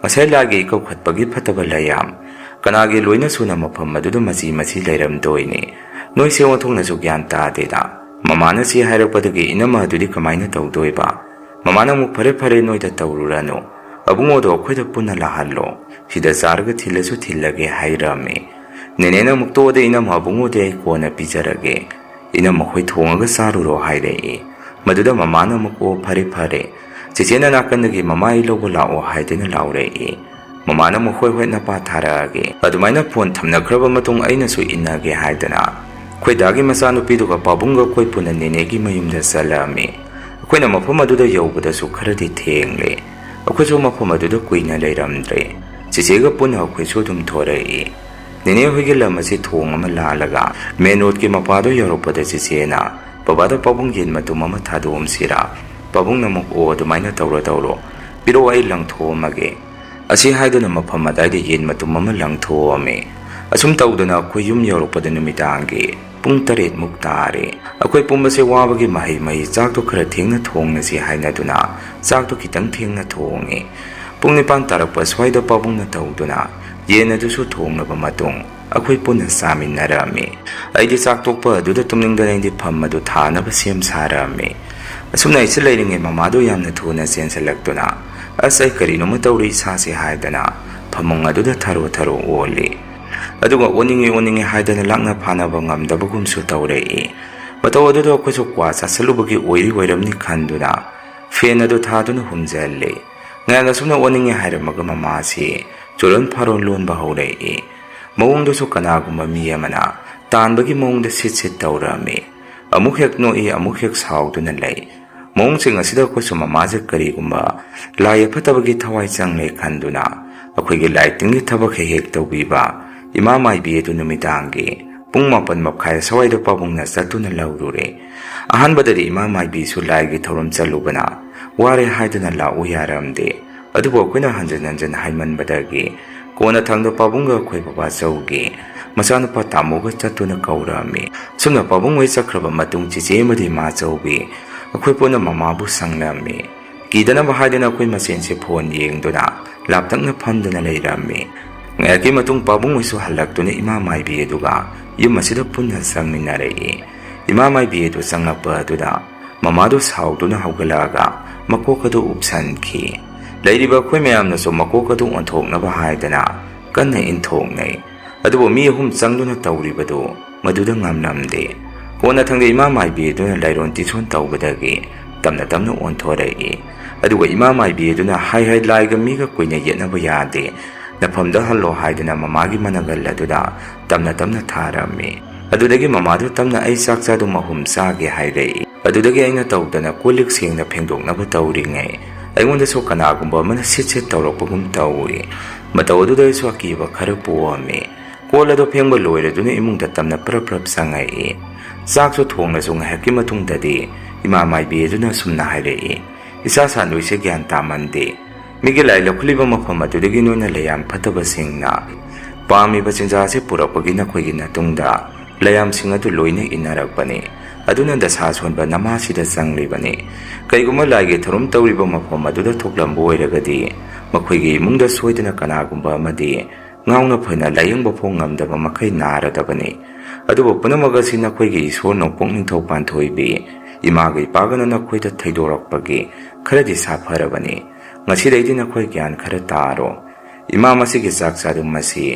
ꯉꯁꯥꯏ ꯂꯥꯏꯒꯤ ꯏꯀꯧꯈꯠꯄꯒꯤ ꯐꯠꯇꯕ ꯂꯩꯌꯥꯝ ꯀꯅꯥꯒꯤ ꯂꯣꯏꯅ ꯁꯨꯅ ꯃꯐꯝ ꯑꯗꯨꯗ ꯃꯆꯤ ꯃꯆꯤ ꯂꯩꯔꯝꯗꯣꯏꯅꯤ꯫ ꯅꯣꯏꯁꯦ ꯑꯣꯟꯊꯣꯛꯅꯁꯨ ꯒ꯭ꯌꯥꯟ ꯇꯥꯗꯦꯗ꯫ ꯃꯃꯥꯅ ꯁꯤ ꯍꯥꯏꯔꯛꯄꯗꯒꯤ ꯏꯅꯝꯃ ꯑꯗꯨꯗꯤ ꯀꯃꯥꯏꯅ ꯇꯧꯗꯣꯏꯕ? ꯃꯃꯥꯅ ꯑꯃꯨꯛ ꯐꯔꯦ ꯅꯣꯏꯗ ꯇꯧꯔꯨꯔꯅꯨ, ꯑꯕꯨꯡꯉꯣꯗꯣ ꯑꯩꯈꯣꯏꯗ ꯄꯨꯟꯅ ꯂꯥꯛꯍꯜꯂꯣ, ꯁꯤꯗ ꯆꯥꯔꯒ ꯊꯤꯜꯂꯁꯨ ꯊꯤꯜꯂꯒꯦ ꯍꯥꯏꯔꯝꯃꯤ꯫ ꯅꯦꯅꯦꯅ ꯑꯃꯨꯛ ꯇꯣꯛꯑꯗ ꯏꯅꯝꯃ ꯑꯕꯨꯡꯉꯣꯗꯤ ꯑꯩ ꯀꯣꯟꯅ ꯄꯤꯖꯔꯒꯦ, ꯏꯅꯝꯃ ꯈꯣꯏ ꯊꯣꯡꯉꯒ ꯆꯥꯔꯨꯔꯣ ꯍꯥꯏꯔꯛꯏ꯫ ꯃꯗꯨꯗ ꯃꯃꯥꯅ ꯑꯃꯨꯛ ꯑꯣ ꯐꯔꯦ ꯆꯦꯆꯦꯅ ꯅꯥꯀꯟꯗꯒꯤ ꯃꯃꯥ ꯑꯩ ꯂꯧꯕ ꯂꯥꯛꯑꯣ ꯍꯥꯏꯗꯨꯅ ꯂꯥꯎꯔꯛꯏ꯫ ꯃꯃꯥꯅ ꯑꯃꯨꯛ ꯍꯣꯏ ꯅꯄꯥ ꯊꯥꯔꯛꯑꯒꯦ꯫ ꯑꯗꯨꯃꯥꯏꯅ ꯐꯣꯟ ꯊꯝꯅꯈ꯭ꯔꯕ ꯃꯇꯨꯡ ꯑꯩꯅꯁꯨ ꯏꯟꯅꯒꯦ ꯍꯥꯏꯗꯅ ꯑꯩꯈꯣꯏ ꯗꯥꯒꯤ ꯃꯆꯥꯅꯨꯄꯤꯗꯨꯒ ꯄꯥꯕꯨꯡꯒ ꯑꯩꯈꯣꯏ ꯄꯨꯟꯅ ꯅꯦꯅꯦꯒꯤ ꯃꯌꯨꯝꯗ ꯆꯠꯂꯝꯃꯤ꯫ ꯑꯩꯈꯣꯏꯅ ꯃꯐꯝ ꯑꯗꯨꯗ ꯌꯧꯕꯗꯁꯨ ꯈꯔꯗꯤ ꯊꯦꯡꯂꯦ꯫ ꯑꯩꯈꯣꯏꯁꯨ ꯃꯐꯝ ꯑꯗꯨꯗ ꯀꯨꯏꯅ ꯂꯩꯔꯝꯗ꯭ꯔꯦ꯫ ꯆꯦꯆꯦꯒ ꯄꯨꯟꯅ ꯑꯩꯈꯣꯏꯁꯨ ꯑꯗꯨꯝ ꯊꯣꯔꯛꯏ꯫ ꯅꯦꯅꯦ ꯍꯣꯏꯒꯤ ꯂꯝ ꯑꯁꯤ ꯊꯣꯡ ꯑꯃ ꯂꯥꯜꯂꯒ ꯃꯦꯟ ꯔꯣꯗꯀꯤ ꯃꯄꯥꯗꯣ ꯌꯧꯔꯛꯄꯗ ꯆꯦꯆꯦꯅ ꯕꯕꯥꯗ ꯄꯥꯕꯨꯡ ꯌꯦꯟ ꯃꯇꯨꯝ ꯑꯃ ꯊꯥꯗꯣꯛꯑꯝꯁꯤꯔꯥ? ꯄꯥꯕꯨꯡꯅ ꯑꯃꯨꯛ ꯑꯣ ꯑꯗꯨꯃꯥꯏꯅ ꯇꯧꯔꯣ, ꯄꯤꯔꯛꯑꯣ ꯑꯩ ꯂꯪꯊꯣꯛꯑꯝꯃꯒꯦ꯫ ꯑꯁꯤ ꯍꯥꯏꯗꯨꯅ ꯃꯐꯝ ꯑꯗꯥꯏꯗ ꯌꯦꯟ ꯃꯇꯨꯝ ꯑꯃ ꯂꯪꯊꯣꯛꯑꯝꯃꯤ꯫ ꯑꯁꯨꯝ ꯇꯧꯗꯨꯅ ꯑꯩꯈꯣই ꯌꯨꯝ ꯌꯧꯔꯛꯄꯗ ꯅꯨꯃꯤꯗꯥꯡꯒꯤ ꯄꯨꯡ 8 ꯇꯥꯔꯦ꯫ ꯑꯩꯈꯣꯏ ꯄꯨꯝꯕꯁꯦ ꯋꯥꯕꯒꯤ ꯃꯍꯩ ꯆꯥꯛꯇꯣ ꯈꯔ ꯊꯦꯡꯅ ꯊꯣꯡꯅꯁꯤ ꯍꯥꯏꯅꯗꯨꯅ ꯆꯥꯛꯇꯣ ꯈꯤꯇꯪ ꯊꯦꯡꯅ ꯊꯣꯡꯉꯤ꯫ ꯄꯨꯡ 9 ꯇꯥꯔꯛꯄ ꯁ꯭ꯋꯥꯏꯗ ꯄꯥꯕꯨꯡꯅ ꯇꯧꯗꯨꯅ ꯌꯦꯟ ꯑꯗꯨꯁꯨ ꯊꯣꯡꯂꯕ ꯃꯇꯨꯡ ꯑꯩꯈꯣꯏ ꯄꯨꯟꯅ ꯆꯥꯃꯤꯟꯅꯔꯝꯃꯤ꯫ ꯑꯩꯗꯤ ꯆꯥꯛ ꯇꯣꯛꯄ ꯑꯗꯨꯗ ꯇꯨꯝꯅꯤꯡꯗꯅ ꯑꯩꯗꯤ ꯐꯝ ꯑꯗꯨ ꯊꯥꯅꯕ ꯁꯦꯝ ꯁꯥꯔꯝꯃꯤ꯫ asumna isi leiringe mamado yamna thuna chensalakduna asa ai karinoma tawri isase haidana phamong aduda tharo tharo oli aduga oninge haidana lakna phanaba ngamdabagumsu tawrei mataw aduda akhoisu kwa sasalubagi oiri oiramni khanduna fen adu thaduna humjalle ngana sumna oninge hairamaga mamasi choron pharon lonba horei mawongdasu kanagumba mi amana tanbagi mawongda sit tawrami amuk hek noi amuk hek sauduna lei mawongsing asida akhoisu mamaje karigumba lai phatabagi thawai changle khanduna akhoigi lighting thabak hek tawbiba ima mai bi edu numidangi pung mapan makhai sawaida pabungna satuna laurure ahan badari ima mai bi su lai gi thorum chalubana ware haidana la u yaramde adubo koina hanjan haiman badagi kona thangda pabunga khoi baba chaugi masana pa tamuga chatuna kaurami sumna pabung wai chakraba matung chiche madi ma chaubi akhoi pona mama bu sanglami kidana bahadina khoi masense phone yengduna laptakna phamduna leirami ngaki matung pabung wai su halaktuna ima mai bi eduga yum asida punna sangminarei ima mai bi edu sanglapa aduda mama do sauduna haugalaga makokadu upsanki leiriba khoi mayamna so makokadu onthoknaba haidana kanna inthoknei adubo mi hum changduna tawribadu maduda ngamnamde kona thangde ima mai bi eduna lairon tison tawbadagi tamna onthorei aduga ima mai bi eduna hai laiga miga koina yetnaba yade nafamda hallo haidana mamagi managal aduda tamna tharami adudagi mamadu tamna ai sakchadu mahum sage hairei adudagi aina tawdana kolik sengna phengdoknaba tawringai aingonda so kanagumba mana sit tawrokpagum tawi mataw aduda so akiba khara puame kolado phengba loiraduna imungda tamna prap sangai sakso thongna so ngahaki matungdadi ima mai bi aduna sumna hairei isa sanoi se gyan tamande migilai lokliba mafam adudagi noina layam phataba singna pami bachinja se purakpagi na khoigi na tungda layam singa tu loina inarakpani aduna dasa sonba namasida sanglibani kaiguma laige thorum tawriba mafam aduda thoklambo oiragadi makhoigi imungda soidana kanagumba amadi ngauna phaina layengba phongamdaba makai naradabani adubo punamaga sina khoigi isor nopong ningthau panthoibi imaga ipagana na khoida thaidorakpagi kharadi sapharabani ngasidaidi na khoi gyan khara taro ima masigi sakchadu masi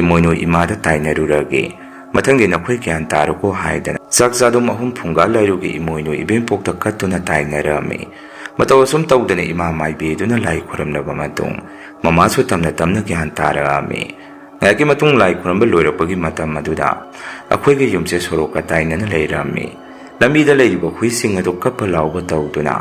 imoino imada tainaruragi mathangi na khoi gyan taro ko haidana sakchadu mahum phunga lairugi imoino ibem pokta katuna tainarami mataw sum tawdana ima mai bi duna lai khuramnaba matung mama su tamna gyan tarami ngaki matung lai khuramba loirapagi matam maduda akhoigi yumse soroka tainana leirami lamida leiriba khuising adu kappa lawba tawduna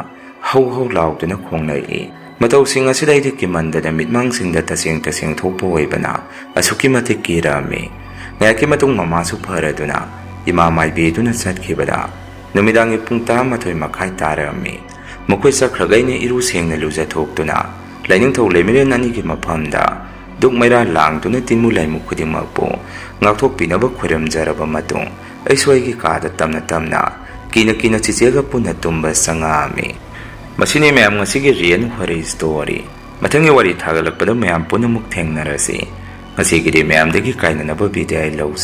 hau lawduna khonglai mataw sing asidaidi kimandada mitmang singda taseng thokpo oibana asuki matik kirami ngaki matung mama su pharaduna ima mai bi duna chatkibada numidangi pung 13 makhai tarami mokoi sakhragai iru sengna luja thoktuna laining thok lemiren ani ki maphamda duk maira langtuna tinmu laimu khudimakpo ngakthok pinaba khoram jaraba matung aiswai gi kada tamna kina chichega punna tumba sangami masini mayam ngasigi rian hori story mathangi wari thagalakpada mayam punamuk thengnarasi ngasigi mayam dagi kainanaba bidai lause